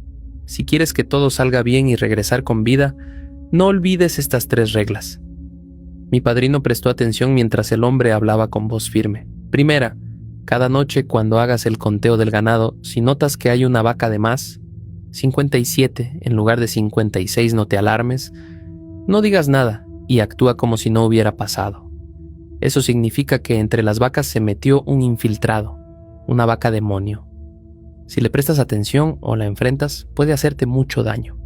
si quieres que todo salga bien y regresar con vida, no olvides estas 3 reglas. Mi padrino prestó atención mientras el hombre hablaba con voz firme. Primera, cada noche cuando hagas el conteo del ganado, si notas que hay una vaca de más, 57 en lugar de 56, no te alarmes, no digas nada y actúa como si no hubiera pasado. Eso significa que entre las vacas se metió un infiltrado, una vaca demonio. Si le prestas atención o la enfrentas, puede hacerte mucho daño.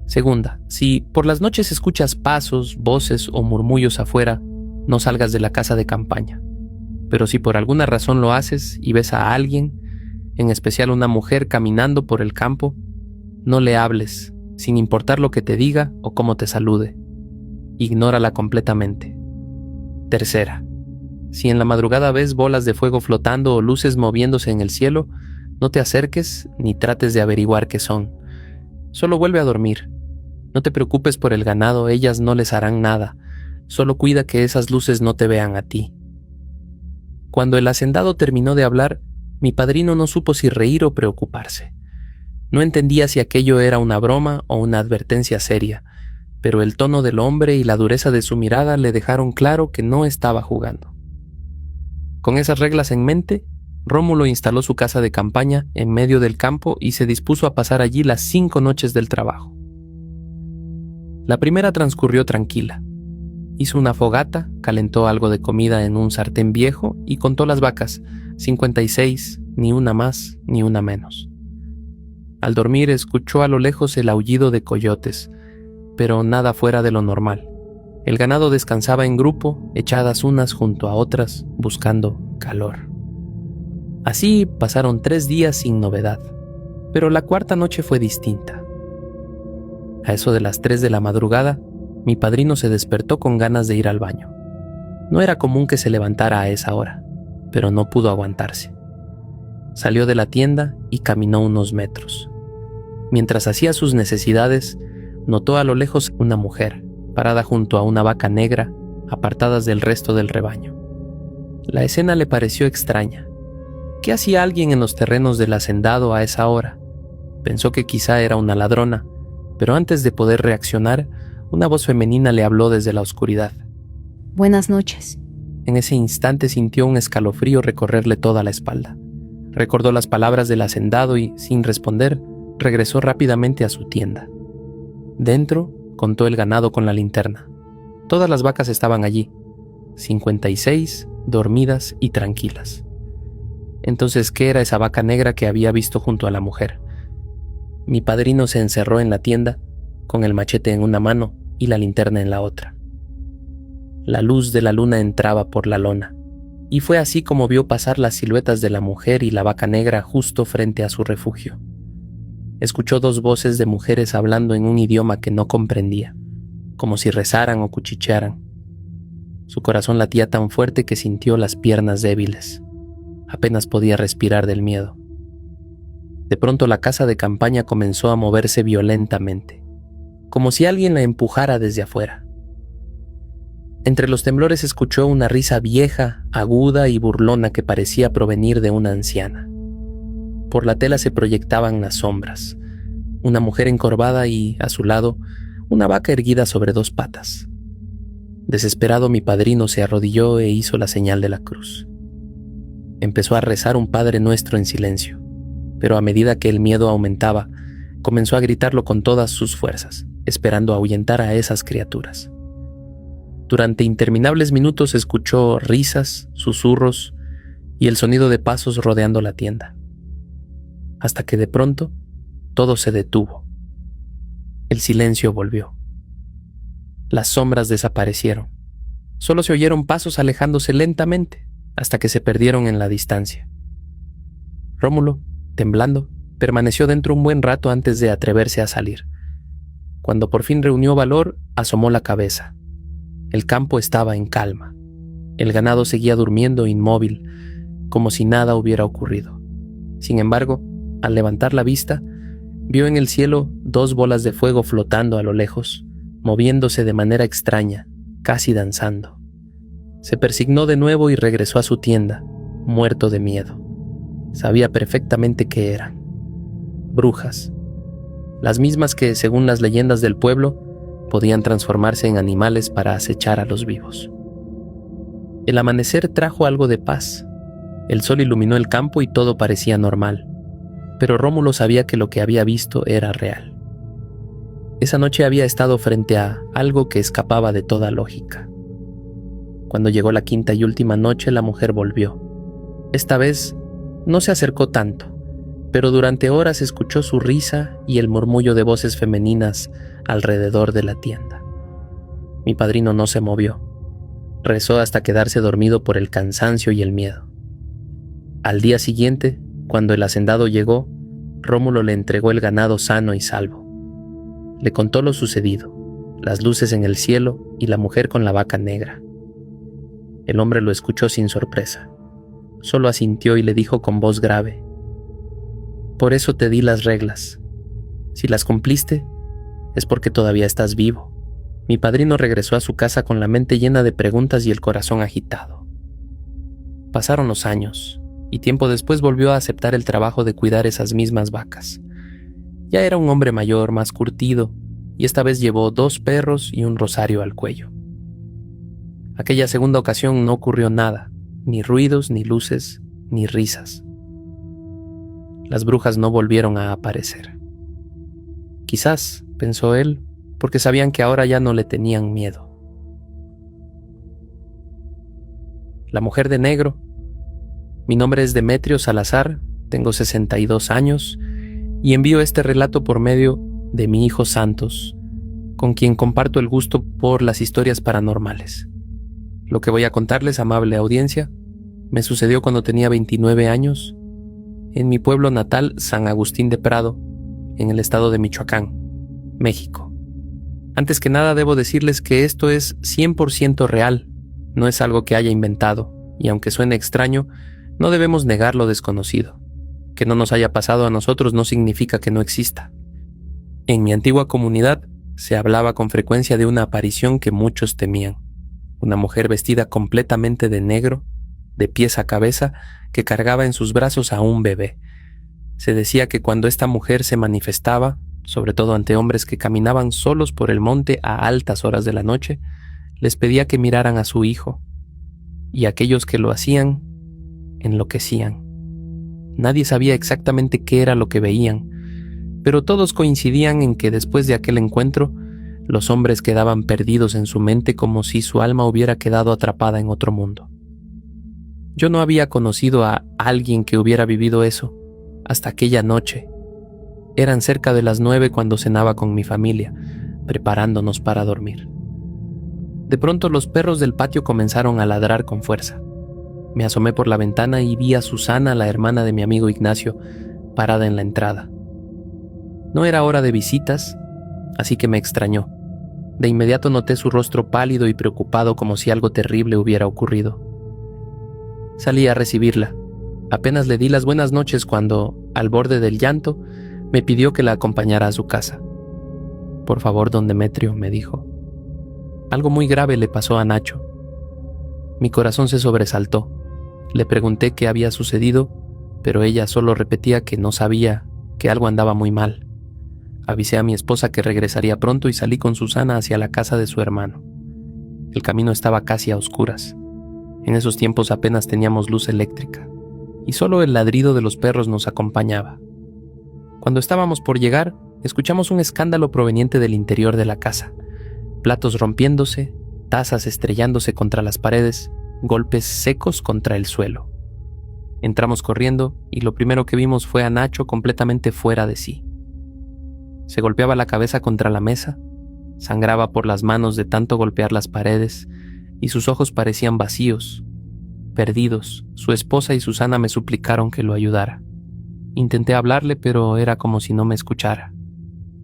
Segunda, si por las noches escuchas pasos, voces o murmullos afuera, no salgas de la casa de campaña. Pero si por alguna razón lo haces y ves a alguien, en especial una mujer caminando por el campo, no le hables, sin importar lo que te diga o cómo te salude. Ignórala completamente. Tercera, si en la madrugada ves bolas de fuego flotando o luces moviéndose en el cielo, no te acerques ni trates de averiguar qué son. Solo vuelve a dormir. No te preocupes por el ganado, ellas no les harán nada. Solo cuida que esas luces no te vean a ti. Cuando el hacendado terminó de hablar, mi padrino no supo si reír o preocuparse. No entendía si aquello era una broma o una advertencia seria, pero el tono del hombre y la dureza de su mirada le dejaron claro que no estaba jugando. Con esas reglas en mente, Rómulo instaló su casa de campaña en medio del campo y se dispuso a pasar allí las 5 noches del trabajo. La primera transcurrió tranquila. Hizo una fogata, calentó algo de comida en un sartén viejo y contó las vacas, 56, ni una más ni una menos. Al dormir escuchó a lo lejos el aullido de coyotes, pero nada fuera de lo normal. El ganado descansaba en grupo, echadas unas junto a otras, buscando calor. Así pasaron 3 días sin novedad, pero la cuarta noche fue distinta. A eso de las 3 de la madrugada, mi padrino se despertó con ganas de ir al baño. No era común que se levantara a esa hora, pero no pudo aguantarse. Salió de la tienda y caminó unos metros. Mientras hacía sus necesidades, notó a lo lejos una mujer, parada junto a una vaca negra, apartadas del resto del rebaño. La escena le pareció extraña. ¿Qué hacía alguien en los terrenos del hacendado a esa hora? Pensó que quizá era una ladrona, pero antes de poder reaccionar, una voz femenina le habló desde la oscuridad. Buenas noches. En ese instante sintió un escalofrío recorrerle toda la espalda. Recordó las palabras del hacendado y, sin responder, regresó rápidamente a su tienda. Dentro, contó el ganado con la linterna. Todas las vacas estaban allí, 56, dormidas y tranquilas. Entonces, ¿qué era esa vaca negra que había visto junto a la mujer? Mi padrino se encerró en la tienda, con el machete en una mano y la linterna en la otra. La luz de la luna entraba por la lona, y fue así como vio pasar las siluetas de la mujer y la vaca negra justo frente a su refugio. Escuchó dos voces de mujeres hablando en un idioma que no comprendía, como si rezaran o cuchichearan. Su corazón latía tan fuerte que sintió las piernas débiles. Apenas podía respirar del miedo. De pronto la casa de campaña comenzó a moverse violentamente, como si alguien la empujara desde afuera. Entre los temblores escuchó una risa vieja, aguda y burlona que parecía provenir de una anciana. Por la tela se proyectaban las sombras, una mujer encorvada y, a su lado, una vaca erguida sobre dos patas. Desesperado, mi padrino se arrodilló e hizo la señal de la cruz. Empezó a rezar un Padre Nuestro en silencio, pero a medida que el miedo aumentaba, comenzó a gritarlo con todas sus fuerzas, esperando ahuyentar a esas criaturas. Durante interminables minutos escuchó risas, susurros y el sonido de pasos rodeando la tienda. Hasta que de pronto, todo se detuvo. El silencio volvió. Las sombras desaparecieron. Solo se oyeron pasos alejándose lentamente hasta que se perdieron en la distancia. Rómulo, temblando, permaneció dentro un buen rato antes de atreverse a salir. Cuando por fin reunió valor, asomó la cabeza. El campo estaba en calma. El ganado seguía durmiendo inmóvil, como si nada hubiera ocurrido. Sin embargo, al levantar la vista, vio en el cielo dos bolas de fuego flotando a lo lejos, moviéndose de manera extraña, casi danzando. Se persignó de nuevo y regresó a su tienda, muerto de miedo. Sabía perfectamente qué eran. Brujas. Las mismas que, según las leyendas del pueblo, podían transformarse en animales para acechar a los vivos. El amanecer trajo algo de paz. El sol iluminó el campo y todo parecía normal. Pero Rómulo sabía que lo que había visto era real. Esa noche había estado frente a algo que escapaba de toda lógica. Cuando llegó la quinta y última noche, la mujer volvió. Esta vez no se acercó tanto, pero durante horas escuchó su risa y el murmullo de voces femeninas alrededor de la tienda. Mi padrino no se movió. Rezó hasta quedarse dormido por el cansancio y el miedo. Al día siguiente, cuando el hacendado llegó, Rómulo le entregó el ganado sano y salvo. Le contó lo sucedido, las luces en el cielo y la mujer con la vaca negra. El hombre lo escuchó sin sorpresa. Solo asintió y le dijo con voz grave: «Por eso te di las reglas. Si las cumpliste, es porque todavía estás vivo». Mi padrino regresó a su casa con la mente llena de preguntas y el corazón agitado. Pasaron los años, y tiempo después volvió a aceptar el trabajo de cuidar esas mismas vacas. Ya era un hombre mayor, más curtido, y esta vez llevó 2 perros y un rosario al cuello. Aquella segunda ocasión no ocurrió nada, ni ruidos, ni luces, ni risas. Las brujas no volvieron a aparecer. Quizás, pensó él, porque sabían que ahora ya no le tenían miedo. La mujer de negro. Mi nombre es Demetrio Salazar, tengo 62 años y envío este relato por medio de mi hijo Santos, con quien comparto el gusto por las historias paranormales. Lo que voy a contarles, amable audiencia, me sucedió cuando tenía 29 años en mi pueblo natal, San Agustín de Prado, en el estado de Michoacán, México. Antes que nada debo decirles que esto es 100% real, No es algo que haya inventado, y aunque suene extraño, no debemos negar lo desconocido. Que no nos haya pasado a nosotros no significa que no exista. En mi antigua comunidad se hablaba con frecuencia de una aparición que muchos temían. Una mujer vestida completamente de negro, de pies a cabeza, que cargaba en sus brazos a un bebé. Se decía que cuando esta mujer se manifestaba, sobre todo ante hombres que caminaban solos por el monte a altas horas de la noche, les pedía que miraran a su hijo, y aquellos que lo hacían, enloquecían. Nadie sabía exactamente qué era lo que veían, pero todos coincidían en que después de aquel encuentro, los hombres quedaban perdidos en su mente como si su alma hubiera quedado atrapada en otro mundo. Yo no había conocido a alguien que hubiera vivido eso hasta aquella noche. Eran cerca de las 9 cuando cenaba con mi familia, preparándonos para dormir. De pronto los perros del patio comenzaron a ladrar con fuerza. Me asomé por la ventana y vi a Susana, la hermana de mi amigo Ignacio, parada en la entrada. No era hora de visitas, así que me extrañó. De inmediato noté su rostro pálido y preocupado como si algo terrible hubiera ocurrido. Salí a recibirla. Apenas le di las buenas noches cuando, al borde del llanto, me pidió que la acompañara a su casa. «Por favor, don Demetrio», me dijo. Algo muy grave le pasó a Nacho. Mi corazón se sobresaltó. Le pregunté qué había sucedido, pero ella solo repetía que no sabía, que algo andaba muy mal. Avisé a mi esposa que regresaría pronto y salí con Susana hacia la casa de su hermano. El camino estaba casi a oscuras. En esos tiempos apenas teníamos luz eléctrica, y solo el ladrido de los perros nos acompañaba. Cuando estábamos por llegar, escuchamos un escándalo proveniente del interior de la casa. Platos rompiéndose, tazas estrellándose contra las paredes, golpes secos contra el suelo. Entramos corriendo y lo primero que vimos fue a Nacho completamente fuera de sí. Se golpeaba la cabeza contra la mesa, sangraba por las manos de tanto golpear las paredes y sus ojos parecían vacíos, perdidos. Su esposa y Susana me suplicaron que lo ayudara. Intenté hablarle, pero era como si no me escuchara.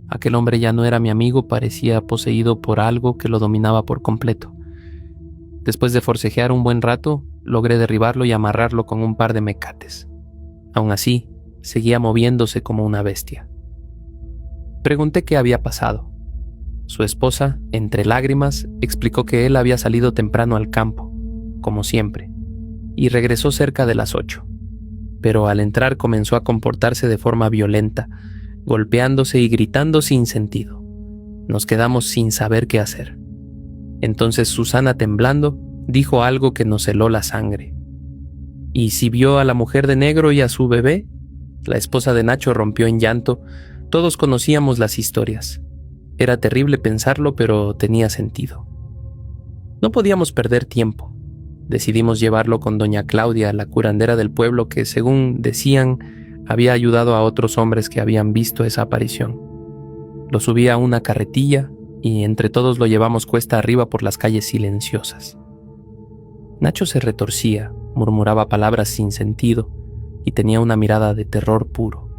Aquel hombre ya no era mi amigo, parecía poseído por algo que lo dominaba por completo. Después de forcejear un buen rato, logré derribarlo y amarrarlo con un par de mecates. Aún así, seguía moviéndose como una bestia. Pregunté qué había pasado. Su esposa, entre lágrimas, explicó que él había salido temprano al campo, como siempre, y regresó cerca de las 8. Pero al entrar comenzó a comportarse de forma violenta, golpeándose y gritando sin sentido. Nos quedamos sin saber qué hacer. Entonces Susana, temblando, dijo algo que nos heló la sangre. ¿Y si vio a la mujer de negro y a su bebé? La esposa de Nacho rompió en llanto. Todos conocíamos las historias. Era terrible pensarlo, pero tenía sentido. No podíamos perder tiempo. Decidimos llevarlo con doña Claudia, la curandera del pueblo que, según decían, había ayudado a otros hombres que habían visto esa aparición. Lo subí a una carretilla y entre todos lo llevamos cuesta arriba por las calles silenciosas. Nacho se retorcía, murmuraba palabras sin sentido y tenía una mirada de terror puro.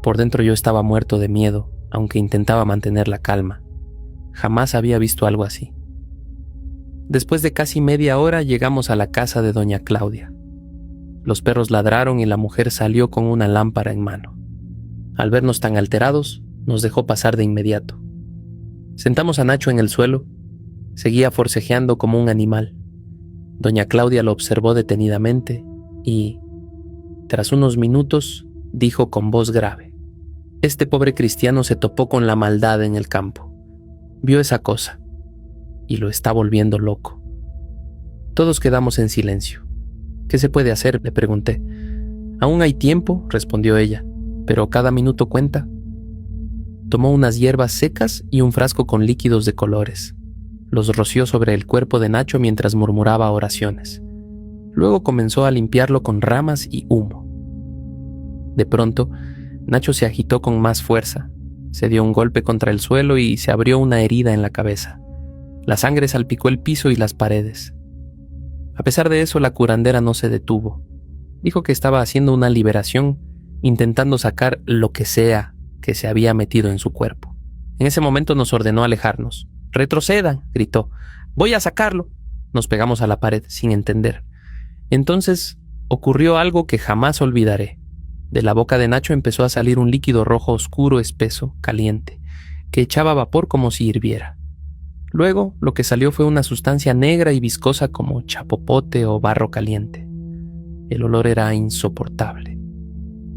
Por dentro yo estaba muerto de miedo, aunque intentaba mantener la calma. Jamás había visto algo así. Después de casi media hora llegamos a la casa de doña Claudia. Los perros ladraron y la mujer salió con una lámpara en mano. Al vernos tan alterados, nos dejó pasar de inmediato. Sentamos a Nacho en el suelo. Seguía forcejeando como un animal. Doña Claudia lo observó detenidamente y, tras unos minutos, dijo con voz grave: «Este pobre cristiano se topó con la maldad en el campo. Vio esa cosa y lo está volviendo loco». Todos quedamos en silencio. «¿Qué se puede hacer?», le pregunté. «Aún hay tiempo», respondió ella, «pero cada minuto cuenta». Tomó unas hierbas secas y un frasco con líquidos de colores. Los roció sobre el cuerpo de Nacho mientras murmuraba oraciones. Luego comenzó a limpiarlo con ramas y humo. De pronto, Nacho se agitó con más fuerza, se dio un golpe contra el suelo y se abrió una herida en la cabeza. La sangre salpicó el piso y las paredes. A pesar de eso, la curandera no se detuvo. Dijo que estaba haciendo una liberación, intentando sacar lo que sea que se había metido en su cuerpo. En ese momento nos ordenó alejarnos. «¡Retrocedan!», gritó. «¡Voy a sacarlo!». Nos pegamos a la pared sin entender. Entonces ocurrió algo que jamás olvidaré. De la boca de Nacho empezó a salir un líquido rojo oscuro, espeso, caliente, que echaba vapor como si hirviera. Luego, lo que salió fue una sustancia negra y viscosa como chapopote o barro caliente. El olor era insoportable.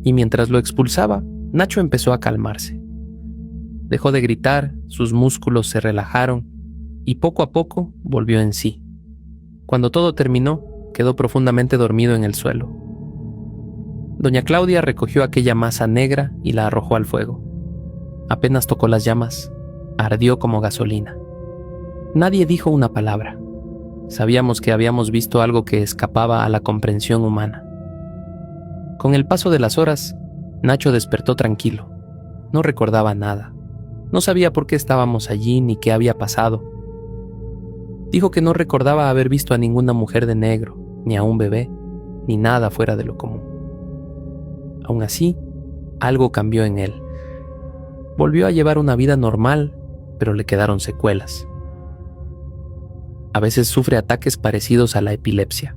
Y mientras lo expulsaba, Nacho empezó a calmarse. Dejó de gritar, sus músculos se relajaron y poco a poco volvió en sí. Cuando todo terminó, quedó profundamente dormido en el suelo. Doña Claudia recogió aquella masa negra y la arrojó al fuego. Apenas tocó las llamas, ardió como gasolina. Nadie dijo una palabra. Sabíamos que habíamos visto algo que escapaba a la comprensión humana. Con el paso de las horas, Nacho despertó tranquilo. No recordaba nada. No sabía por qué estábamos allí ni qué había pasado. Dijo que no recordaba haber visto a ninguna mujer de negro, ni a un bebé, ni nada fuera de lo común. Aún así, algo cambió en él. Volvió a llevar una vida normal, pero le quedaron secuelas. A veces sufre ataques parecidos a la epilepsia.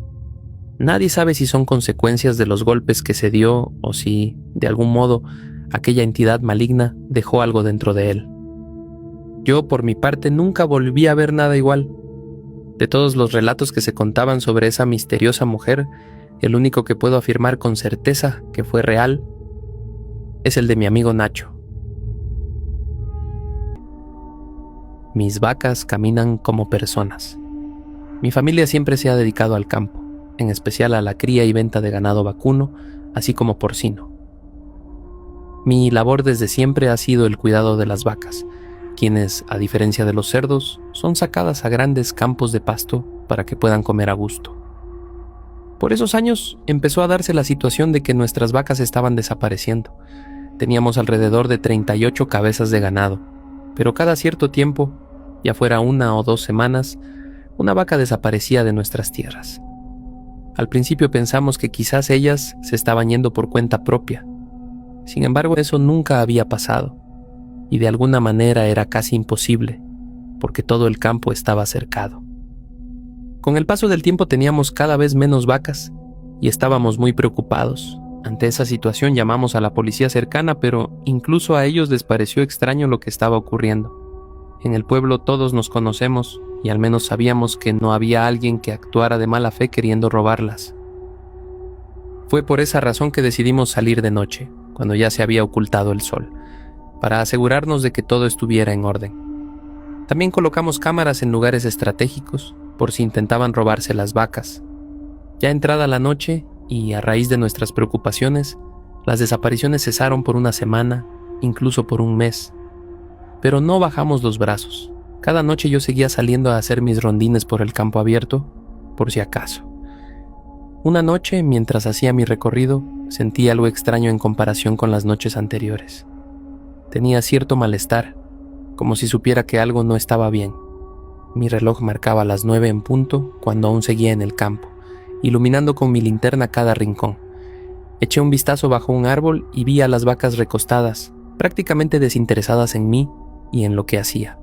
Nadie sabe si son consecuencias de los golpes que se dio o si, de algún modo, aquella entidad maligna dejó algo dentro de él. Yo, por mi parte, nunca volví a ver nada igual. De todos los relatos que se contaban sobre esa misteriosa mujer, el único que puedo afirmar con certeza que fue real es el de mi amigo Nacho. Mis vacas caminan como personas. Mi familia siempre se ha dedicado al campo, en especial a la cría y venta de ganado vacuno, así como porcino. Mi labor desde siempre ha sido el cuidado de las vacas, quienes, a diferencia de los cerdos, son sacadas a grandes campos de pasto para que puedan comer a gusto. Por esos años empezó a darse la situación de que nuestras vacas estaban desapareciendo. Teníamos alrededor de 38 cabezas de ganado, pero cada cierto tiempo, ya fuera 1 o 2 semanas, una vaca desaparecía de nuestras tierras. Al principio pensamos que quizás ellas se estaban yendo por cuenta propia. Sin embargo, eso nunca había pasado, y de alguna manera era casi imposible, porque todo el campo estaba cercado. Con el paso del tiempo teníamos cada vez menos vacas, y estábamos muy preocupados. Ante esa situación llamamos a la policía cercana, pero incluso a ellos les pareció extraño lo que estaba ocurriendo. En el pueblo todos nos conocemos, y al menos sabíamos que no había alguien que actuara de mala fe queriendo robarlas. Fue por esa razón que decidimos salir de noche, cuando ya se había ocultado el sol, para asegurarnos de que todo estuviera en orden. También colocamos cámaras en lugares estratégicos, por si intentaban robarse las vacas. Ya entrada la noche, y a raíz de nuestras preocupaciones, las desapariciones cesaron por 1 semana, incluso por 1 mes. Pero no bajamos los brazos. Cada noche yo seguía saliendo a hacer mis rondines por el campo abierto, por si acaso. Una noche, mientras hacía mi recorrido, sentí algo extraño en comparación con las noches anteriores. Tenía cierto malestar, como si supiera que algo no estaba bien. Mi reloj marcaba las 9 en punto cuando aún seguía en el campo, iluminando con mi linterna cada rincón. Eché un vistazo bajo un árbol y vi a las vacas recostadas, prácticamente desinteresadas en mí y en lo que hacía.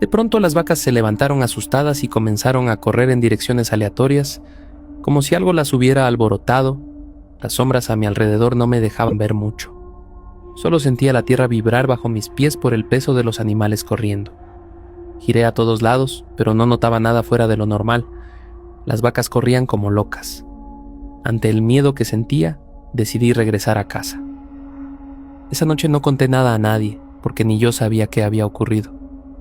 De pronto las vacas se levantaron asustadas y comenzaron a correr en direcciones aleatorias, como si algo las hubiera alborotado. Las sombras a mi alrededor no me dejaban ver mucho. Solo sentía la tierra vibrar bajo mis pies por el peso de los animales corriendo. Giré a todos lados, pero no notaba nada fuera de lo normal. Las vacas corrían como locas. Ante el miedo que sentía, decidí regresar a casa. Esa noche no conté nada a nadie, porque ni yo sabía qué había ocurrido.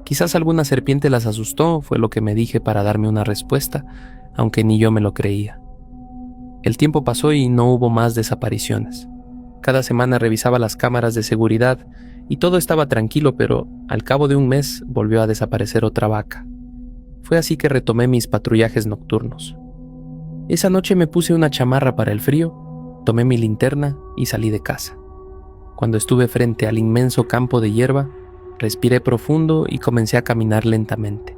Quizás alguna serpiente las asustó, fue lo que me dije para darme una respuesta, aunque ni yo me lo creía. El tiempo pasó y no hubo más desapariciones. Cada semana revisaba las cámaras de seguridad y todo estaba tranquilo, pero al cabo de 1 mes volvió a desaparecer otra vaca. Fue así que retomé mis patrullajes nocturnos. Esa noche me puse una chamarra para el frío, tomé mi linterna y salí de casa. Cuando estuve frente al inmenso campo de hierba, respiré profundo y comencé a caminar lentamente.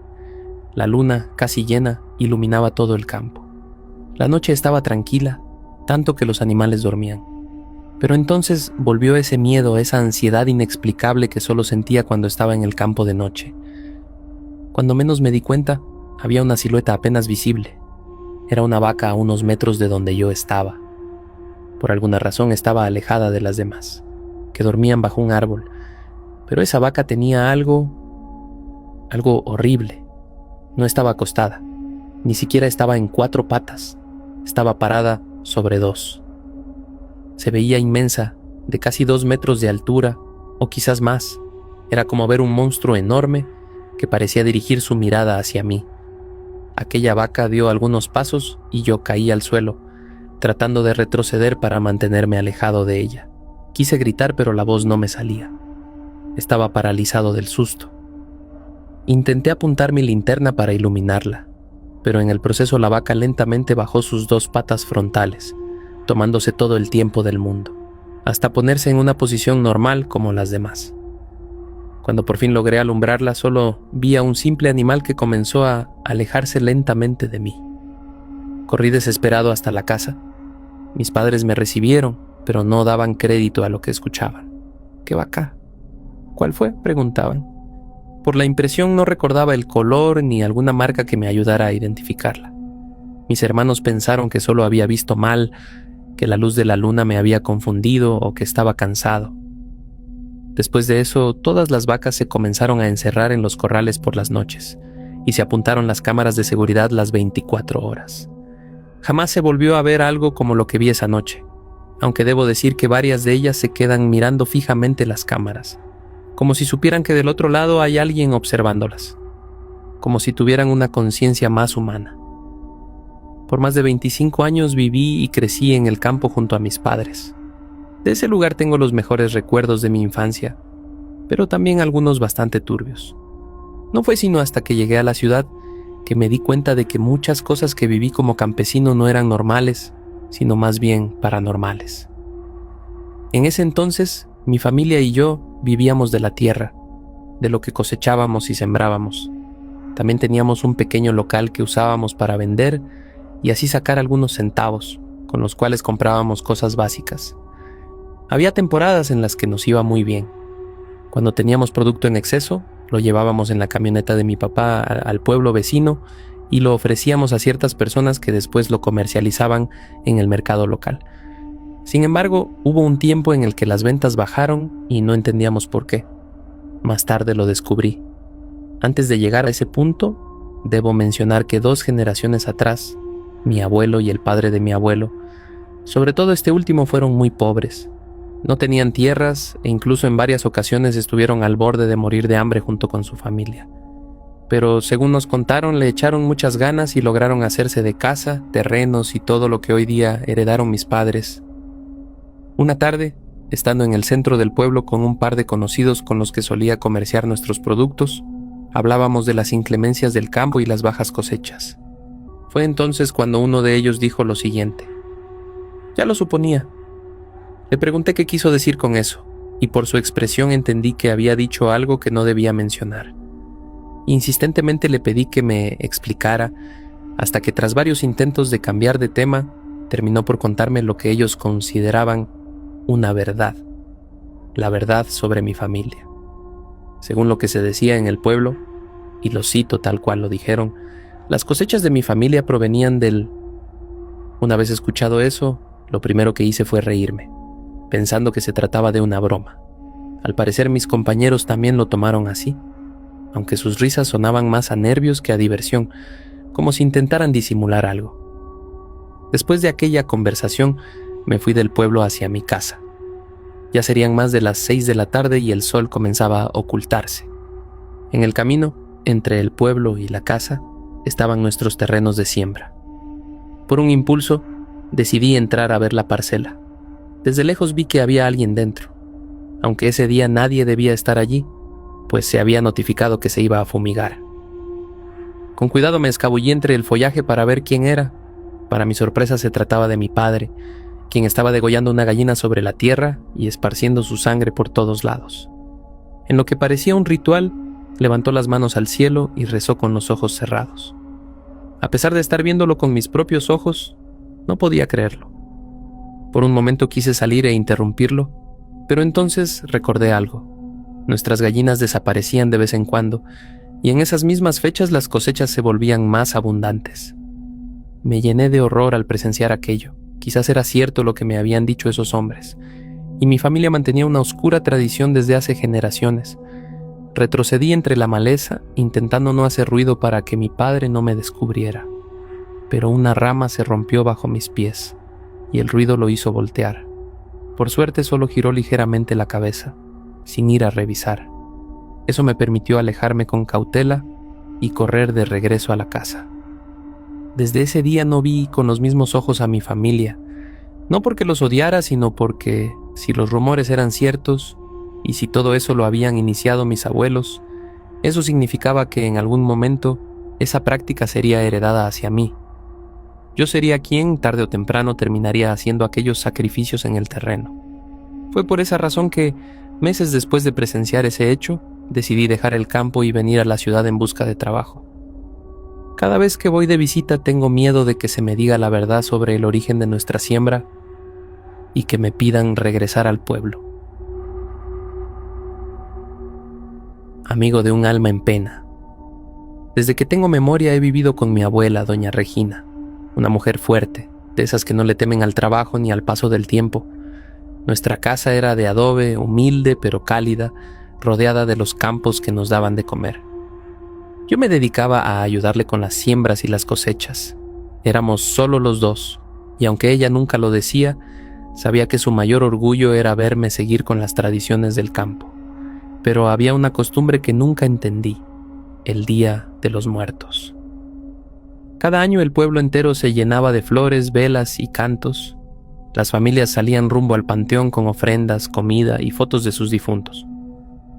La luna, casi llena, iluminaba todo el campo. La noche estaba tranquila, tanto que los animales dormían. Pero entonces volvió ese miedo, esa ansiedad inexplicable que solo sentía cuando estaba en el campo de noche. Cuando menos me di cuenta, había una silueta apenas visible. Era una vaca a unos metros de donde yo estaba. Por alguna razón estaba alejada de las demás, que dormían bajo un árbol, pero esa vaca tenía algo horrible. No estaba acostada, ni siquiera estaba en 4 patas, estaba parada sobre 2. Se veía inmensa, de casi 2 metros de altura, o quizás más. Era como ver un monstruo enorme que parecía dirigir su mirada hacia mí. Aquella vaca dio algunos pasos y yo caí al suelo, tratando de retroceder para mantenerme alejado de ella. Quise gritar, pero la voz no me salía. Estaba paralizado del susto. Intenté apuntar mi linterna para iluminarla, pero en el proceso la vaca lentamente bajó sus 2 patas frontales, tomándose todo el tiempo del mundo, hasta ponerse en una posición normal como las demás. Cuando por fin logré alumbrarla, solo vi a un simple animal que comenzó a alejarse lentamente de mí. Corrí desesperado hasta la casa. Mis padres me recibieron, pero no daban crédito a lo que escuchaban. ¿Qué vaca? ¿Cuál fue?, preguntaban. Por la impresión no recordaba el color ni alguna marca que me ayudara a identificarla. Mis hermanos pensaron que solo había visto mal, que la luz de la luna me había confundido o que estaba cansado. Después de eso, todas las vacas se comenzaron a encerrar en los corrales por las noches y se apuntaron las cámaras de seguridad las 24 horas. Jamás se volvió a ver algo como lo que vi esa noche, aunque debo decir que varias de ellas se quedan mirando fijamente las cámaras, como si supieran que del otro lado hay alguien observándolas, como si tuvieran una conciencia más humana. Por más de 25 años viví y crecí en el campo junto a mis padres. De ese lugar tengo los mejores recuerdos de mi infancia, pero también algunos bastante turbios. No fue sino hasta que llegué a la ciudad que me di cuenta de que muchas cosas que viví como campesino no eran normales, sino más bien paranormales. En ese entonces, mi familia y yo vivíamos de la tierra, de lo que cosechábamos y sembrábamos. También teníamos un pequeño local que usábamos para vender y así sacar algunos centavos, con los cuales comprábamos cosas básicas. Había temporadas en las que nos iba muy bien. Cuando teníamos producto en exceso, lo llevábamos en la camioneta de mi papá al pueblo vecino y lo ofrecíamos a ciertas personas que después lo comercializaban en el mercado local. Sin embargo, hubo un tiempo en el que las ventas bajaron y no entendíamos por qué. Más tarde lo descubrí. Antes de llegar a ese punto, debo mencionar que 2 generaciones atrás, mi abuelo y el padre de mi abuelo, sobre todo este último, fueron muy pobres. No tenían tierras e incluso en varias ocasiones estuvieron al borde de morir de hambre junto con su familia. Pero según nos contaron, le echaron muchas ganas y lograron hacerse de casa, terrenos y todo lo que hoy día heredaron mis padres. Una tarde, estando en el centro del pueblo con un par de conocidos con los que solía comerciar nuestros productos, hablábamos de las inclemencias del campo y las bajas cosechas. Fue entonces cuando uno de ellos dijo lo siguiente: «Ya lo suponía». Le pregunté qué quiso decir con eso, y por su expresión entendí que había dicho algo que no debía mencionar. Insistentemente le pedí que me explicara, hasta que tras varios intentos de cambiar de tema, terminó por contarme lo que ellos consideraban una verdad, la verdad sobre mi familia. Según lo que se decía en el pueblo, y lo cito tal cual lo dijeron, las cosechas de mi familia provenían del... Una vez escuchado eso, lo primero que hice fue reírme, pensando que se trataba de una broma. Al parecer mis compañeros también lo tomaron así, aunque sus risas sonaban más a nervios que a diversión, como si intentaran disimular algo. Después de aquella conversación, me fui del pueblo hacia mi casa. Ya serían más de las 6 de la tarde y el sol comenzaba a ocultarse. En el camino, entre el pueblo y la casa, estaban nuestros terrenos de siembra. Por un impulso, decidí entrar a ver la parcela. Desde lejos vi que había alguien dentro, aunque ese día nadie debía estar allí, pues se había notificado que se iba a fumigar. Con cuidado me escabullí entre el follaje para ver quién era. Para mi sorpresa se trataba de mi padre, quien estaba degollando una gallina sobre la tierra y esparciendo su sangre por todos lados. En lo que parecía un ritual, levantó las manos al cielo y rezó con los ojos cerrados. A pesar de estar viéndolo con mis propios ojos, no podía creerlo. Por un momento quise salir e interrumpirlo, pero entonces recordé algo. Nuestras gallinas desaparecían de vez en cuando, y en esas mismas fechas las cosechas se volvían más abundantes. Me llené de horror al presenciar aquello. Quizás era cierto lo que me habían dicho esos hombres, y mi familia mantenía una oscura tradición desde hace generaciones. Retrocedí entre la maleza, intentando no hacer ruido para que mi padre no me descubriera. Pero una rama se rompió bajo mis pies, y el ruido lo hizo voltear. Por suerte solo giró ligeramente la cabeza, sin ir a revisar. Eso me permitió alejarme con cautela y correr de regreso a la casa. Desde ese día no vi con los mismos ojos a mi familia, no porque los odiara, sino porque, si los rumores eran ciertos, y si todo eso lo habían iniciado mis abuelos, eso significaba que en algún momento esa práctica sería heredada hacia mí. Yo sería quien, tarde o temprano, terminaría haciendo aquellos sacrificios en el terreno. Fue por esa razón que, meses después de presenciar ese hecho, decidí dejar el campo y venir a la ciudad en busca de trabajo. Cada vez que voy de visita tengo miedo de que se me diga la verdad sobre el origen de nuestra siembra y que me pidan regresar al pueblo. Amigo de un alma en pena. Desde que tengo memoria he vivido con mi abuela, doña Regina, una mujer fuerte, de esas que no le temen al trabajo ni al paso del tiempo. Nuestra casa era de adobe, humilde pero cálida, rodeada de los campos que nos daban de comer. Yo me dedicaba a ayudarle con las siembras y las cosechas. Éramos solo los dos, y aunque ella nunca lo decía, sabía que su mayor orgullo era verme seguir con las tradiciones del campo. Pero había una costumbre que nunca entendí: el Día de los Muertos. Cada año el pueblo entero se llenaba de flores, velas y cantos. Las familias salían rumbo al panteón con ofrendas, comida y fotos de sus difuntos.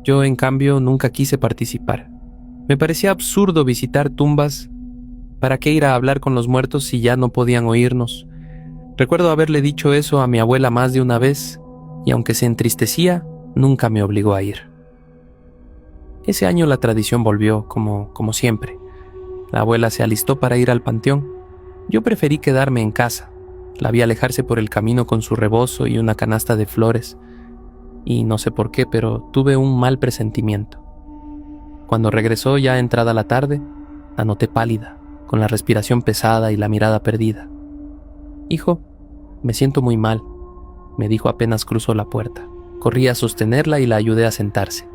Yo, en cambio, nunca quise participar. Me parecía absurdo visitar tumbas. ¿Para qué ir a hablar con los muertos si ya no podían oírnos? Recuerdo haberle dicho eso a mi abuela más de una vez, y aunque se entristecía, nunca me obligó a ir. Ese año la tradición volvió, como siempre. La abuela se alistó para ir al panteón. Yo preferí quedarme en casa. La vi alejarse por el camino con su rebozo y una canasta de flores, y no sé por qué, pero tuve un mal presentimiento. Cuando regresó, ya entrada la tarde, la noté pálida, con la respiración pesada y la mirada perdida. «Hijo, me siento muy mal», me dijo apenas cruzó la puerta. Corrí a sostenerla y la ayudé a sentarse.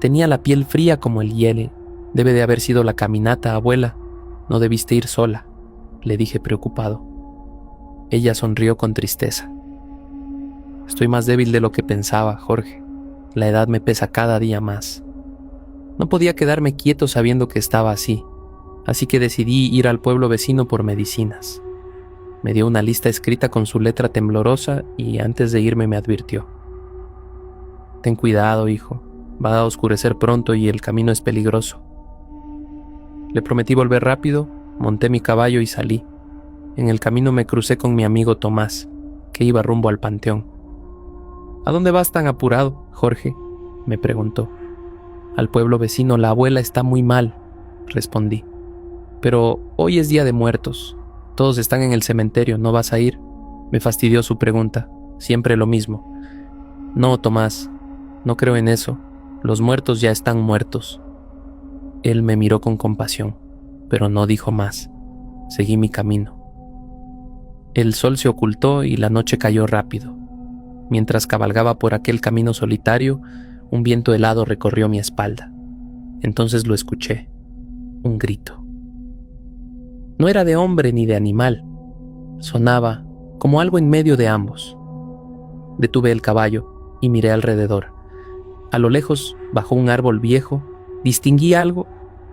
Tenía la piel fría como el hielo. «Debe de haber sido la caminata, abuela. No debiste ir sola», le dije preocupado. Ella sonrió con tristeza. «Estoy más débil de lo que pensaba, Jorge. La edad me pesa cada día más. No podía quedarme quieto sabiendo que estaba así que decidí ir al pueblo vecino por medicinas». Me dio una lista escrita con su letra temblorosa y antes de irme me advirtió: «Ten cuidado, hijo. Va a oscurecer pronto y el camino es peligroso». Le prometí volver rápido, monté mi caballo y salí. En el camino me crucé con mi amigo Tomás, que iba rumbo al panteón. «¿A dónde vas tan apurado, Jorge?», me preguntó. «Al pueblo vecino, la abuela está muy mal», respondí. «Pero hoy es Día de Muertos. Todos están en el cementerio, ¿no vas a ir?», me fastidió su pregunta. Siempre lo mismo. «No, Tomás, no creo en eso. Los muertos ya están muertos». Él me miró con compasión, pero no dijo más. Seguí mi camino. El sol se ocultó y la noche cayó rápido. Mientras cabalgaba por aquel camino solitario, un viento helado recorrió mi espalda. Entonces lo escuché. Un grito. No era de hombre ni de animal. Sonaba como algo en medio de ambos. Detuve el caballo y miré alrededor. A lo lejos, bajo un árbol viejo, distinguí algo,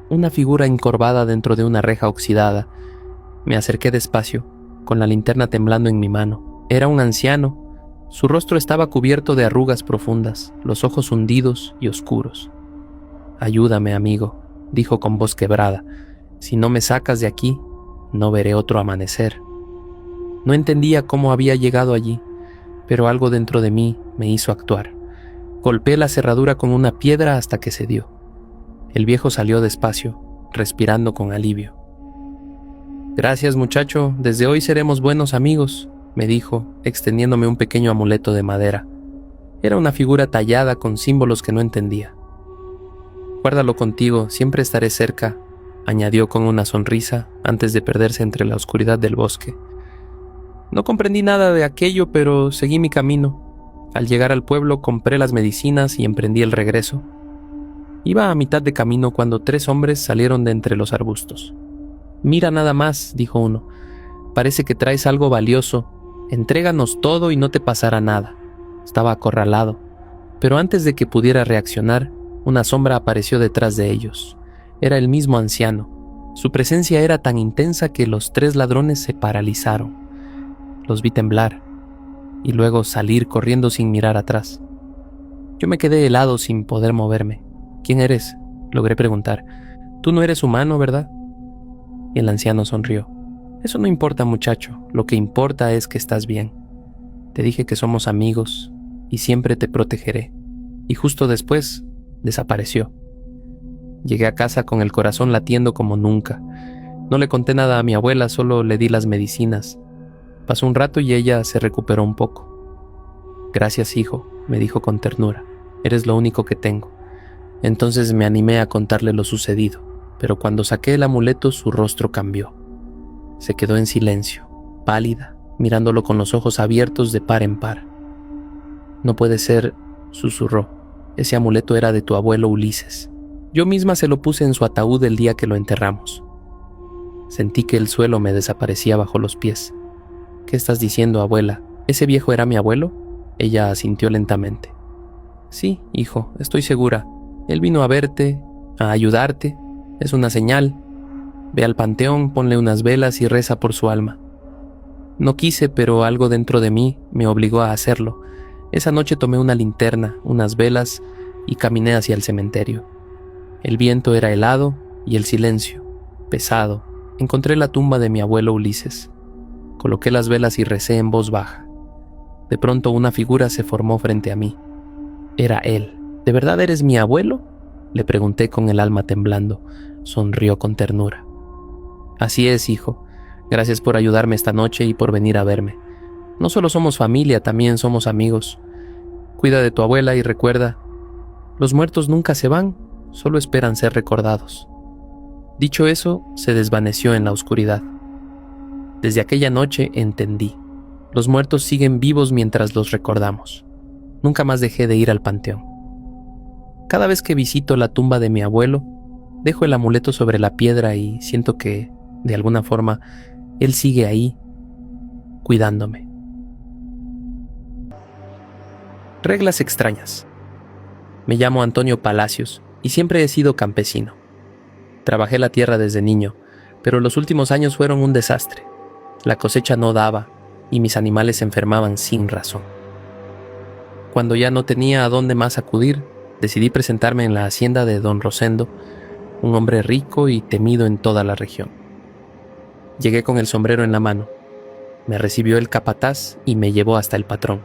una figura encorvada dentro de una reja oxidada. Me acerqué despacio, con la linterna temblando en mi mano. Era un anciano. Su rostro estaba cubierto de arrugas profundas, los ojos hundidos y oscuros. «Ayúdame, amigo», dijo con voz quebrada. «Si no me sacas de aquí, no veré otro amanecer». No entendía cómo había llegado allí, pero algo dentro de mí me hizo actuar. Golpeé la cerradura con una piedra hasta que cedió. El viejo salió despacio, respirando con alivio. «Gracias, muchacho, desde hoy seremos buenos amigos», me dijo, extendiéndome un pequeño amuleto de madera. Era una figura tallada con símbolos que no entendía. Guárdalo contigo, siempre estaré cerca, añadió con una sonrisa antes de perderse entre la oscuridad del bosque. No comprendí nada de aquello, pero seguí mi camino. Al llegar al pueblo compré las medicinas y emprendí el regreso. Iba a mitad de camino cuando 3 hombres salieron de entre los arbustos. «Mira nada más», dijo uno. «Parece que traes algo valioso. Entréganos todo y no te pasará nada». Estaba acorralado, pero antes de que pudiera reaccionar, una sombra apareció detrás de ellos. Era el mismo anciano. Su presencia era tan intensa que los 3 ladrones se paralizaron. Los vi temblar y luego salir corriendo sin mirar atrás. Yo me quedé helado sin poder moverme. «¿Quién eres?», logré preguntar. «Tú no eres humano, ¿verdad?». Y el anciano sonrió. «Eso no importa, muchacho. Lo que importa es que estás bien. Te dije que somos amigos y siempre te protegeré». Y justo después desapareció. Llegué a casa con el corazón latiendo como nunca. No le conté nada a mi abuela, solo le di las medicinas. Pasó un rato y ella se recuperó un poco. «Gracias, hijo», me dijo con ternura. «Eres lo único que tengo». Entonces me animé a contarle lo sucedido, pero cuando saqué el amuleto su rostro cambió. Se quedó en silencio, pálida, mirándolo con los ojos abiertos de par en par. «No puede ser», susurró. «Ese amuleto era de tu abuelo Ulises. Yo misma se lo puse en su ataúd el día que lo enterramos». Sentí que el suelo me desaparecía bajo los pies. «¿Qué estás diciendo, abuela? ¿Ese viejo era mi abuelo?». Ella asintió lentamente. «Sí, hijo, estoy segura. Él vino a verte, a ayudarte. Es una señal. Ve al panteón, ponle unas velas y reza por su alma». No quise, pero algo dentro de mí me obligó a hacerlo. Esa noche tomé una linterna, unas velas y caminé hacia el cementerio. El viento era helado y el silencio, pesado. Encontré la tumba de mi abuelo Ulises. Coloqué las velas y recé en voz baja. De pronto una figura se formó frente a mí. Era él. «¿De verdad eres mi abuelo?», le pregunté con el alma temblando. Sonrió con ternura. «Así es, hijo. Gracias por ayudarme esta noche y por venir a verme. No solo somos familia, también somos amigos. Cuida de tu abuela y recuerda, los muertos nunca se van, solo esperan ser recordados». Dicho eso, se desvaneció en la oscuridad. Desde aquella noche entendí. Los muertos siguen vivos mientras los recordamos. Nunca más dejé de ir al panteón. Cada vez que visito la tumba de mi abuelo, dejo el amuleto sobre la piedra y siento que, de alguna forma, él sigue ahí, cuidándome. Reglas extrañas. Me llamo Antonio Palacios y siempre he sido campesino. Trabajé la tierra desde niño, pero los últimos años fueron un desastre. La cosecha no daba y mis animales se enfermaban sin razón. Cuando ya no tenía a dónde más acudir, decidí presentarme en la hacienda de don Rosendo, un hombre rico y temido en toda la región. Llegué con el sombrero en la mano. Me recibió el capataz y me llevó hasta el patrón.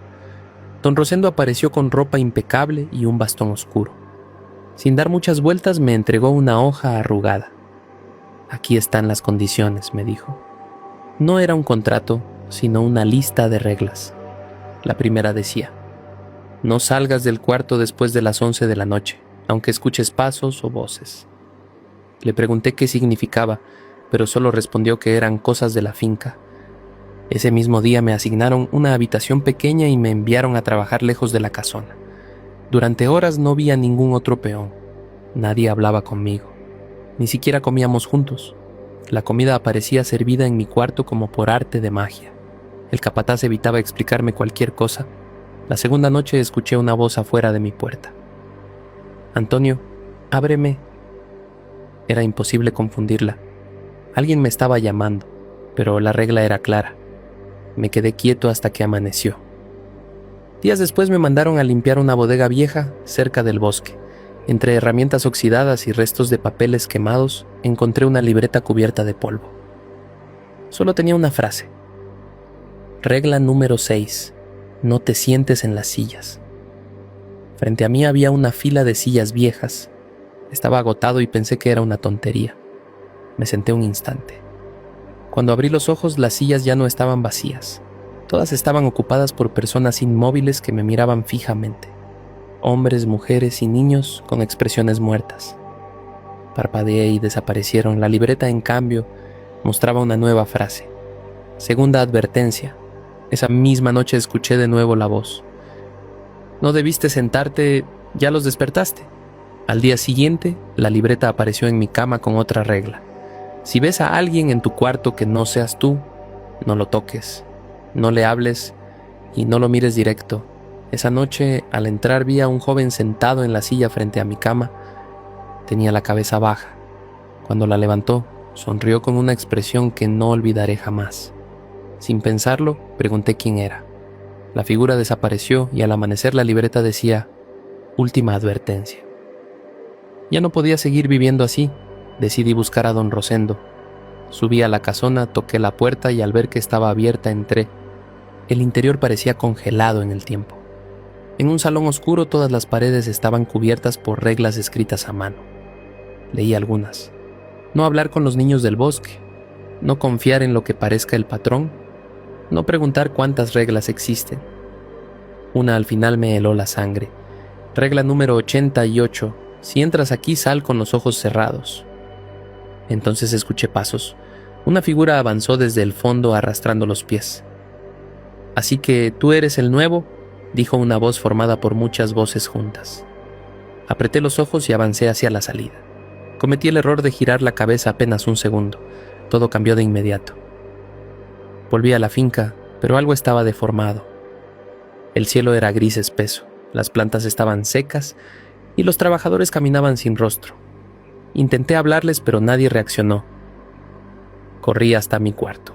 Don Rosendo apareció con ropa impecable y un bastón oscuro. Sin dar muchas vueltas me entregó una hoja arrugada. «Aquí están las condiciones», me dijo. No era un contrato, sino una lista de reglas. La primera decía: «No salgas del cuarto después de las 11 de la noche, aunque escuches pasos o voces». Le pregunté qué significaba, pero solo respondió que eran cosas de la finca. Ese mismo día me asignaron una habitación pequeña y me enviaron a trabajar lejos de la casona. Durante horas no vi a ningún otro peón. Nadie hablaba conmigo. Ni siquiera comíamos juntos. La comida aparecía servida en mi cuarto como por arte de magia. El capataz evitaba explicarme cualquier cosa. La segunda noche escuché una voz afuera de mi puerta. «Antonio, ábreme». Era imposible confundirla. Alguien me estaba llamando, pero la regla era clara. Me quedé quieto hasta que amaneció. Días después me mandaron a limpiar una bodega vieja cerca del bosque. Entre herramientas oxidadas y restos de papeles quemados, encontré una libreta cubierta de polvo. Solo tenía una frase. Regla número 6. No te sientes en las sillas. Frente a mí había una fila de sillas viejas. Estaba agotado y pensé que era una tontería. Me senté un instante. Cuando abrí los ojos, las sillas ya no estaban vacías. Todas estaban ocupadas por personas inmóviles que me miraban fijamente. Hombres, mujeres y niños con expresiones muertas. Parpadeé y desaparecieron. La libreta, en cambio, mostraba una nueva frase. Segunda advertencia. Esa misma noche escuché de nuevo la voz. No debiste sentarte, ya los despertaste. Al día siguiente, la libreta apareció en mi cama con otra regla. Si ves a alguien en tu cuarto que no seas tú, no lo toques, no le hables y no lo mires directo. Esa noche, al entrar, vi a un joven sentado en la silla frente a mi cama. Tenía la cabeza baja. Cuando la levantó, sonrió con una expresión que no olvidaré jamás. Sin pensarlo, pregunté quién era. La figura desapareció y al amanecer la libreta decía: última advertencia. Ya no podía seguir viviendo así. Decidí buscar a don Rosendo. Subí a la casona, toqué la puerta y al ver que estaba abierta entré. El interior parecía congelado en el tiempo. En un salón oscuro todas las paredes estaban cubiertas por reglas escritas a mano. Leí algunas. No hablar con los niños del bosque. No confiar en lo que parezca el patrón. No preguntar cuántas reglas existen. Una al final me heló la sangre. Regla número 88. Si entras aquí, sal con los ojos cerrados. Entonces escuché pasos. Una figura avanzó desde el fondo arrastrando los pies. «Así que tú eres el nuevo», dijo una voz formada por muchas voces juntas. Apreté los ojos y avancé hacia la salida. Cometí el error de girar la cabeza apenas un segundo. Todo cambió de inmediato. Volví a la finca, pero algo estaba deformado. El cielo era gris espeso, las plantas estaban secas y los trabajadores caminaban sin rostro. Intenté hablarles, pero nadie reaccionó. Corrí hasta mi cuarto.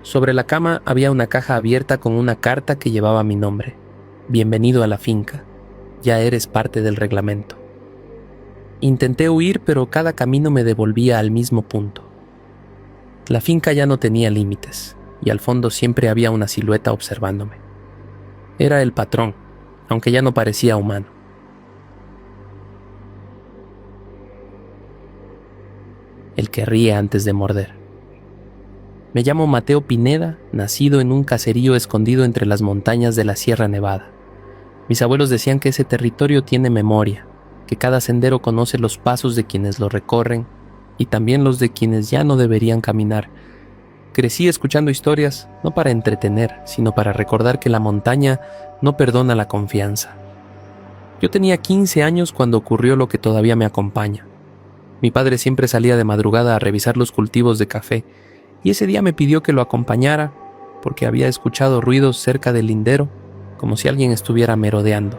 Sobre la cama había una caja abierta con una carta que llevaba mi nombre. Bienvenido a la finca. Ya eres parte del reglamento. Intenté huir, pero cada camino me devolvía al mismo punto. La finca ya no tenía límites, y al fondo siempre había una silueta observándome. Era el patrón, aunque ya no parecía humano. El que ríe antes de morder. Me llamo Mateo Pineda, nacido en un caserío escondido entre las montañas de la Sierra Nevada. Mis abuelos decían que ese territorio tiene memoria, que cada sendero conoce los pasos de quienes lo recorren y también los de quienes ya no deberían caminar. Crecí escuchando historias, no para entretener, sino para recordar que la montaña no perdona la confianza. Yo tenía 15 años cuando ocurrió lo que todavía me acompaña. Mi padre siempre salía de madrugada a revisar los cultivos de café, y ese día me pidió que lo acompañara porque había escuchado ruidos cerca del lindero, como si alguien estuviera merodeando.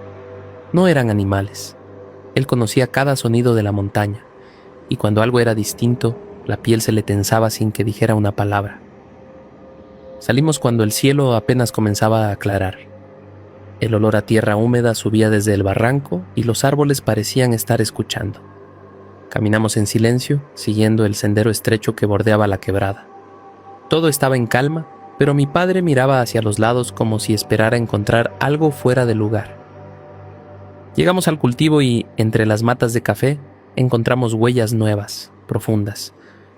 No eran animales. Él conocía cada sonido de la montaña, y cuando algo era distinto, la piel se le tensaba sin que dijera una palabra. Salimos cuando el cielo apenas comenzaba a aclarar. El olor a tierra húmeda subía desde el barranco y los árboles parecían estar escuchando. Caminamos en silencio, siguiendo el sendero estrecho que bordeaba la quebrada. Todo estaba en calma, pero mi padre miraba hacia los lados como si esperara encontrar algo fuera de lugar. Llegamos al cultivo y, entre las matas de café, encontramos huellas nuevas, profundas,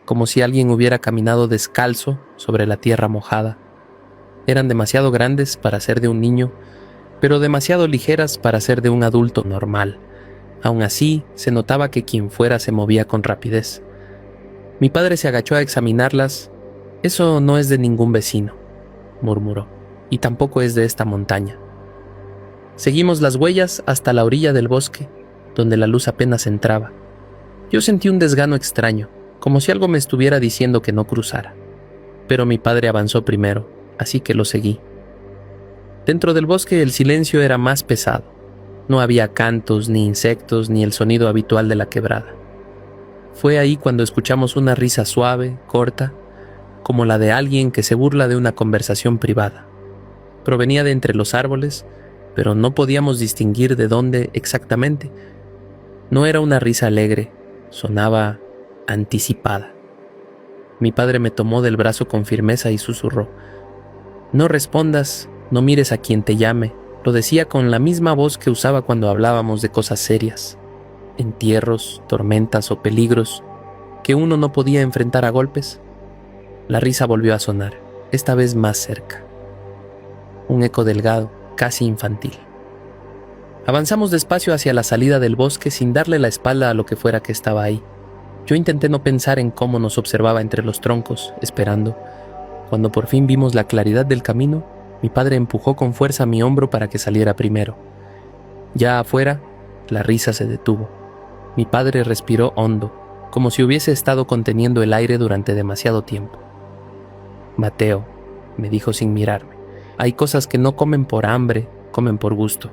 como si alguien hubiera caminado descalzo sobre la tierra mojada. Eran demasiado grandes para ser de un niño, pero demasiado ligeras para ser de un adulto normal. Aún así, se notaba que quien fuera se movía con rapidez. Mi padre se agachó a examinarlas. «Eso no es de ningún vecino», murmuró, «y tampoco es de esta montaña». Seguimos las huellas hasta la orilla del bosque, donde la luz apenas entraba. Yo sentí un desgano extraño, como si algo me estuviera diciendo que no cruzara. Pero mi padre avanzó primero, así que lo seguí. Dentro del bosque el silencio era más pesado. No había cantos, ni insectos, ni el sonido habitual de la quebrada. Fue ahí cuando escuchamos una risa suave, corta, como la de alguien que se burla de una conversación privada. Provenía de entre los árboles, pero no podíamos distinguir de dónde exactamente. No era una risa alegre, sonaba anticipada. Mi padre me tomó del brazo con firmeza y susurró: «No respondas, no mires a quien te llame». Lo decía con la misma voz que usaba cuando hablábamos de cosas serias, entierros, tormentas o peligros que uno no podía enfrentar a golpes. La risa volvió a sonar, esta vez más cerca. Un eco delgado, casi infantil. Avanzamos despacio hacia la salida del bosque sin darle la espalda a lo que fuera que estaba ahí. Yo intenté no pensar en cómo nos observaba entre los troncos, esperando. Cuando por fin vimos la claridad del camino, mi padre empujó con fuerza mi hombro para que saliera primero. Ya afuera, la risa se detuvo. Mi padre respiró hondo, como si hubiese estado conteniendo el aire durante demasiado tiempo. «Mateo», me dijo sin mirarme, «hay cosas que no comen por hambre, comen por gusto».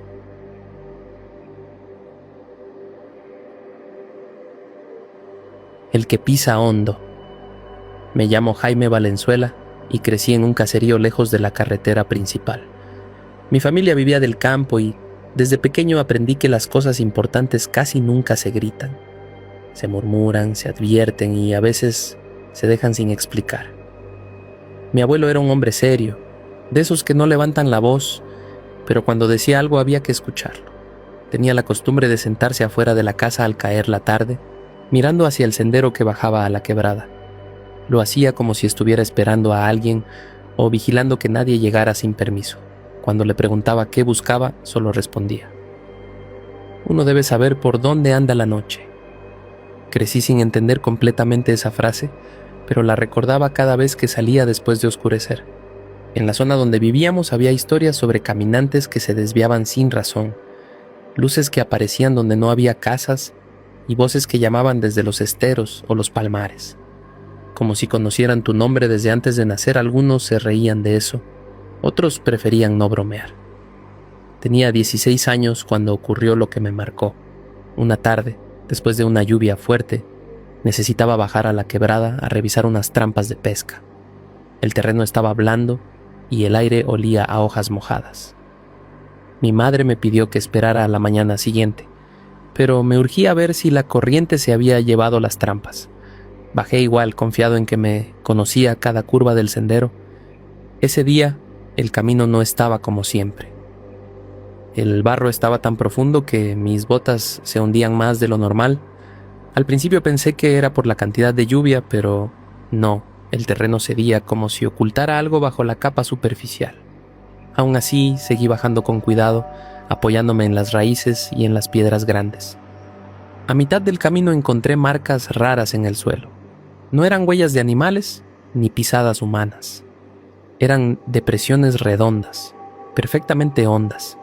El que pisa hondo. Me llamo Jaime Valenzuela y crecí en un caserío lejos de la carretera principal. Mi familia vivía del campo y desde pequeño aprendí que las cosas importantes casi nunca se gritan. Se murmuran, se advierten y a veces se dejan sin explicar. Mi abuelo era un hombre serio, de esos que no levantan la voz, pero cuando decía algo había que escucharlo. Tenía la costumbre de sentarse afuera de la casa al caer la tarde, mirando hacia el sendero que bajaba a la quebrada. Lo hacía como si estuviera esperando a alguien o vigilando que nadie llegara sin permiso. Cuando le preguntaba qué buscaba, solo respondía: «Uno debe saber por dónde anda la noche». Crecí sin entender completamente esa frase, pero la recordaba cada vez que salía después de oscurecer. En la zona donde vivíamos había historias sobre caminantes que se desviaban sin razón, luces que aparecían donde no había casas y voces que llamaban desde los esteros o los palmares. Como si conocieran tu nombre desde antes de nacer, algunos se reían de eso, otros preferían no bromear. Tenía 16 años cuando ocurrió lo que me marcó. Una tarde, después de una lluvia fuerte, necesitaba bajar a la quebrada a revisar unas trampas de pesca. El terreno estaba blando y el aire olía a hojas mojadas. Mi madre me pidió que esperara a la mañana siguiente, pero me urgía ver si la corriente se había llevado las trampas. Bajé igual, confiado en que me conocía cada curva del sendero. Ese día, el camino no estaba como siempre. El barro estaba tan profundo que mis botas se hundían más de lo normal. Al principio pensé que era por la cantidad de lluvia, pero no, el terreno cedía como si ocultara algo bajo la capa superficial. Aún así, seguí bajando con cuidado, apoyándome en las raíces y en las piedras grandes. A mitad del camino encontré marcas raras en el suelo. No eran huellas de animales ni pisadas humanas. Eran depresiones redondas, perfectamente hondas.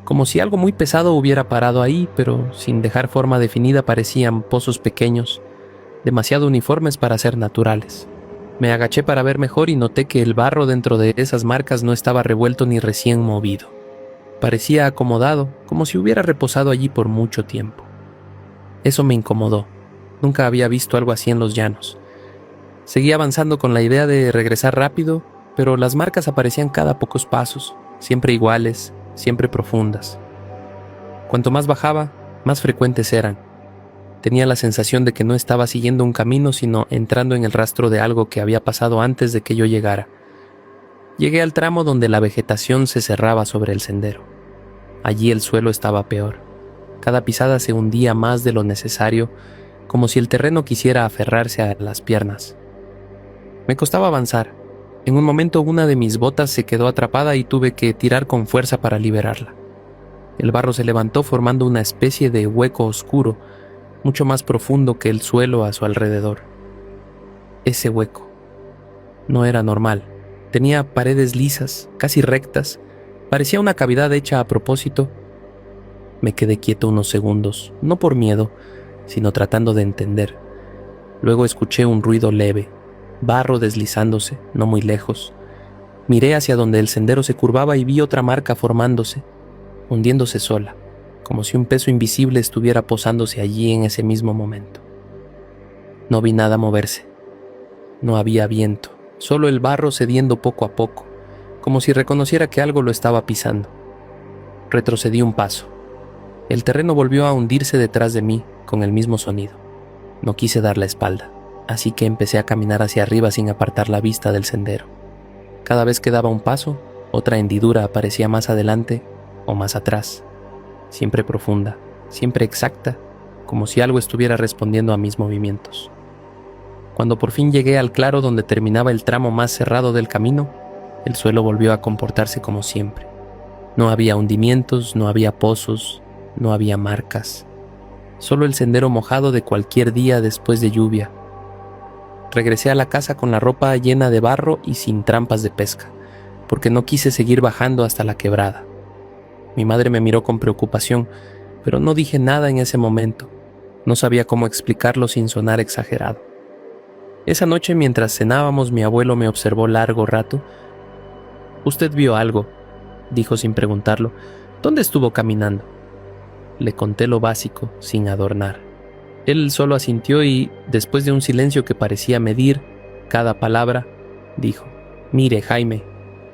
Como si algo muy pesado hubiera parado ahí, pero sin dejar forma definida. Parecían pozos pequeños, demasiado uniformes para ser naturales. Me agaché para ver mejor y noté que el barro dentro de esas marcas no estaba revuelto ni recién movido. Parecía acomodado, como si hubiera reposado allí por mucho tiempo. Eso me incomodó. Nunca había visto algo así en los llanos. Seguí avanzando con la idea de regresar rápido, pero las marcas aparecían cada pocos pasos, siempre iguales, siempre profundas. Cuanto más bajaba, más frecuentes eran. Tenía la sensación de que no estaba siguiendo un camino, sino entrando en el rastro de algo que había pasado antes de que yo llegara. Llegué al tramo donde la vegetación se cerraba sobre el sendero. Allí el suelo estaba peor. Cada pisada se hundía más de lo necesario, como si el terreno quisiera aferrarse a las piernas. Me costaba avanzar. En un momento una de mis botas se quedó atrapada y tuve que tirar con fuerza para liberarla. El barro se levantó formando una especie de hueco oscuro, mucho más profundo que el suelo a su alrededor. Ese hueco no era normal. Tenía paredes lisas, casi rectas. Parecía una cavidad hecha a propósito. Me quedé quieto unos segundos, no por miedo, sino tratando de entender. Luego escuché un ruido leve, barro deslizándose, no muy lejos. Miré hacia donde el sendero se curvaba y vi otra marca formándose, hundiéndose sola, como si un peso invisible estuviera posándose allí en ese mismo momento. No vi nada moverse. No había viento, solo el barro cediendo poco a poco, como si reconociera que algo lo estaba pisando. Retrocedí un paso. El terreno volvió a hundirse detrás de mí con el mismo sonido. No quise dar la espalda, así que empecé a caminar hacia arriba sin apartar la vista del sendero. Cada vez que daba un paso, otra hendidura aparecía más adelante o más atrás, siempre profunda, siempre exacta, como si algo estuviera respondiendo a mis movimientos. Cuando por fin llegué al claro donde terminaba el tramo más cerrado del camino, el suelo volvió a comportarse como siempre. No había hundimientos, no había pozos, no había marcas. Solo el sendero mojado de cualquier día después de lluvia. Regresé a la casa con la ropa llena de barro y sin trampas de pesca, porque no quise seguir bajando hasta la quebrada. Mi madre me miró con preocupación, pero no dije nada en ese momento. No sabía cómo explicarlo sin sonar exagerado. Esa noche, mientras cenábamos, mi abuelo me observó largo rato. «Usted vio algo», dijo sin preguntarlo. «¿Dónde estuvo caminando?» Le conté lo básico, sin adornar. Él solo asintió y, después de un silencio que parecía medir cada palabra, dijo: «Mire, Jaime,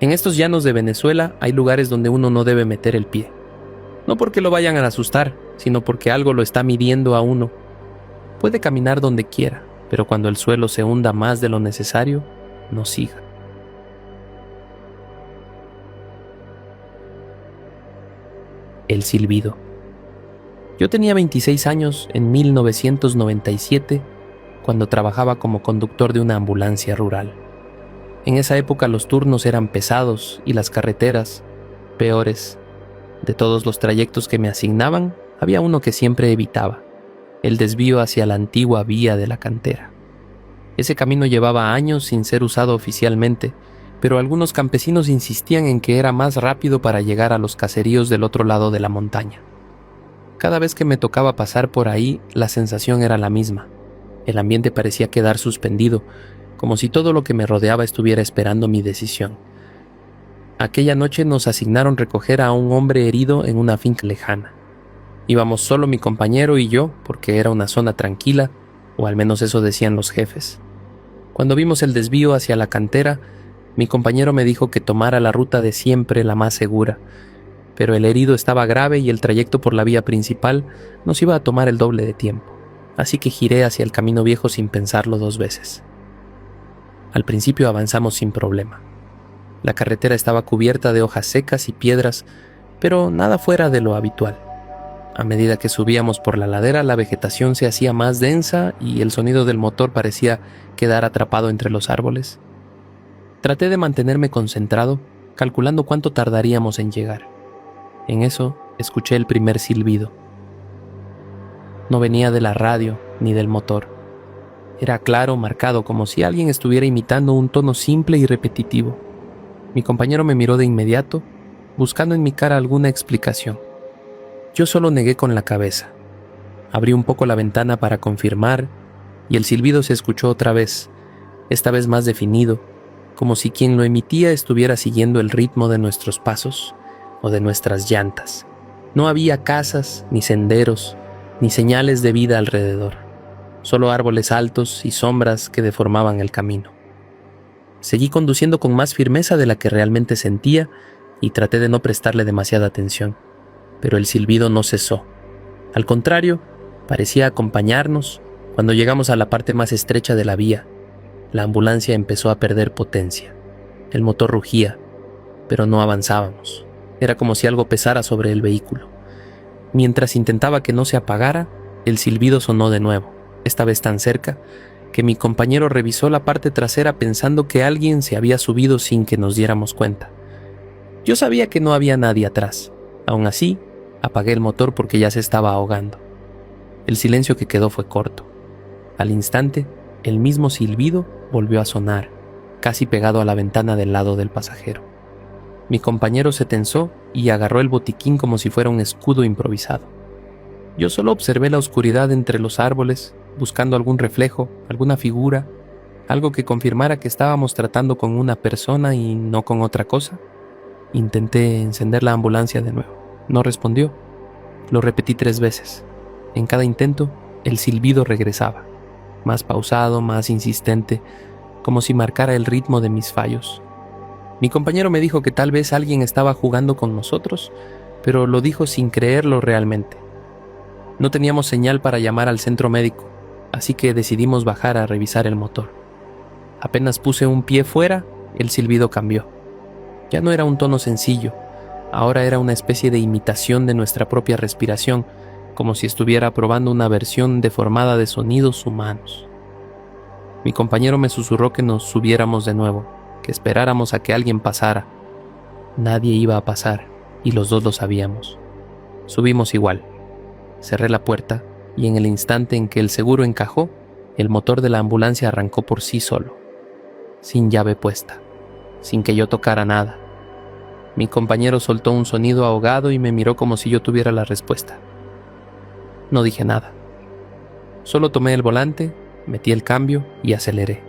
en estos llanos de Venezuela hay lugares donde uno no debe meter el pie. No porque lo vayan a asustar, sino porque algo lo está midiendo a uno. Puede caminar donde quiera, pero cuando el suelo se hunda más de lo necesario, no siga». El silbido. Yo tenía 26 años en 1997, cuando trabajaba como conductor de una ambulancia rural. En esa época los turnos eran pesados y las carreteras, peores. De todos los trayectos que me asignaban, había uno que siempre evitaba: el desvío hacia la antigua vía de la cantera. Ese camino llevaba años sin ser usado oficialmente, pero algunos campesinos insistían en que era más rápido para llegar a los caseríos del otro lado de la montaña. Cada vez que me tocaba pasar por ahí, la sensación era la misma. El ambiente parecía quedar suspendido, como si todo lo que me rodeaba estuviera esperando mi decisión. Aquella noche nos asignaron recoger a un hombre herido en una finca lejana. Íbamos solo mi compañero y yo, porque era una zona tranquila, o al menos eso decían los jefes. Cuando vimos el desvío hacia la cantera, mi compañero me dijo que tomara la ruta de siempre, la más segura, pero el herido estaba grave y el trayecto por la vía principal nos iba a tomar el doble de tiempo, así que giré hacia el camino viejo sin pensarlo dos veces. Al principio avanzamos sin problema. La carretera estaba cubierta de hojas secas y piedras, pero nada fuera de lo habitual. A medida que subíamos por la ladera, la vegetación se hacía más densa y el sonido del motor parecía quedar atrapado entre los árboles. Traté de mantenerme concentrado, calculando cuánto tardaríamos en llegar. En eso, escuché el primer silbido. No venía de la radio ni del motor. Era claro, marcado, como si alguien estuviera imitando un tono simple y repetitivo. Mi compañero me miró de inmediato, buscando en mi cara alguna explicación. Yo solo negué con la cabeza. Abrí un poco la ventana para confirmar, y el silbido se escuchó otra vez, esta vez más definido, como si quien lo emitía estuviera siguiendo el ritmo de nuestros pasos o de nuestras llantas. No había casas, ni senderos, ni señales de vida alrededor, solo árboles altos y sombras que deformaban el camino. Seguí conduciendo con más firmeza de la que realmente sentía y traté de no prestarle demasiada atención, pero el silbido no cesó. Al contrario, parecía acompañarnos. Cuando llegamos a la parte más estrecha de la vía, la ambulancia empezó a perder potencia. El motor rugía, pero no avanzábamos. Era como si algo pesara sobre el vehículo. Mientras intentaba que no se apagara, el silbido sonó de nuevo, esta vez tan cerca que mi compañero revisó la parte trasera pensando que alguien se había subido sin que nos diéramos cuenta. Yo sabía que no había nadie atrás. Aún así, apagué el motor porque ya se estaba ahogando. El silencio que quedó fue corto. Al instante, el mismo silbido volvió a sonar, casi pegado a la ventana del lado del pasajero. Mi compañero se tensó y agarró el botiquín como si fuera un escudo improvisado. Yo solo observé la oscuridad entre los árboles, buscando algún reflejo, alguna figura, algo que confirmara que estábamos tratando con una persona y no con otra cosa. Intenté encender la ambulancia de nuevo. No respondió. Lo repetí 3 veces. En cada intento, el silbido regresaba, más pausado, más insistente, como si marcara el ritmo de mis fallos. Mi compañero me dijo que tal vez alguien estaba jugando con nosotros, pero lo dijo sin creerlo realmente. No teníamos señal para llamar al centro médico, así que decidimos bajar a revisar el motor. Apenas puse un pie fuera, el silbido cambió. Ya no era un tono sencillo, ahora era una especie de imitación de nuestra propia respiración, como si estuviera probando una versión deformada de sonidos humanos. Mi compañero me susurró que nos subiéramos de nuevo, que esperáramos a que alguien pasara. Nadie iba a pasar. y los dos lo sabíamos. Subimos igual. Cerré la puerta y en el instante en que el seguro encajó, el motor de la ambulancia arrancó por sí solo, sin llave puesta, sin que yo tocara nada. Mi compañero soltó un sonido ahogado y me miró como si yo tuviera la respuesta. No dije nada. Solo tomé el volante, metí el cambio y aceleré.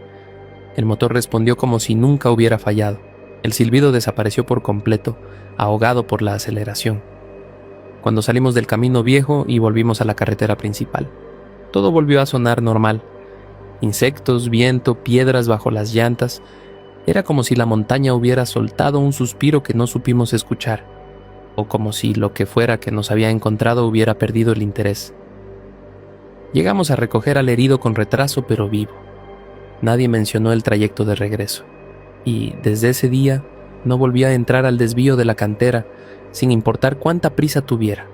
El motor respondió como si nunca hubiera fallado. El silbido desapareció por completo, ahogado por la aceleración. Cuando salimos del camino viejo y volvimos a la carretera principal, todo volvió a sonar normal. Insectos, viento, piedras bajo las llantas. Era como si la montaña hubiera soltado un suspiro que no supimos escuchar, o como si lo que fuera que nos había encontrado hubiera perdido el interés. Llegamos a recoger al herido con retraso pero vivo. Nadie mencionó el trayecto de regreso, y desde ese día no volví a entrar al desvío de la cantera, sin importar cuánta prisa tuviera.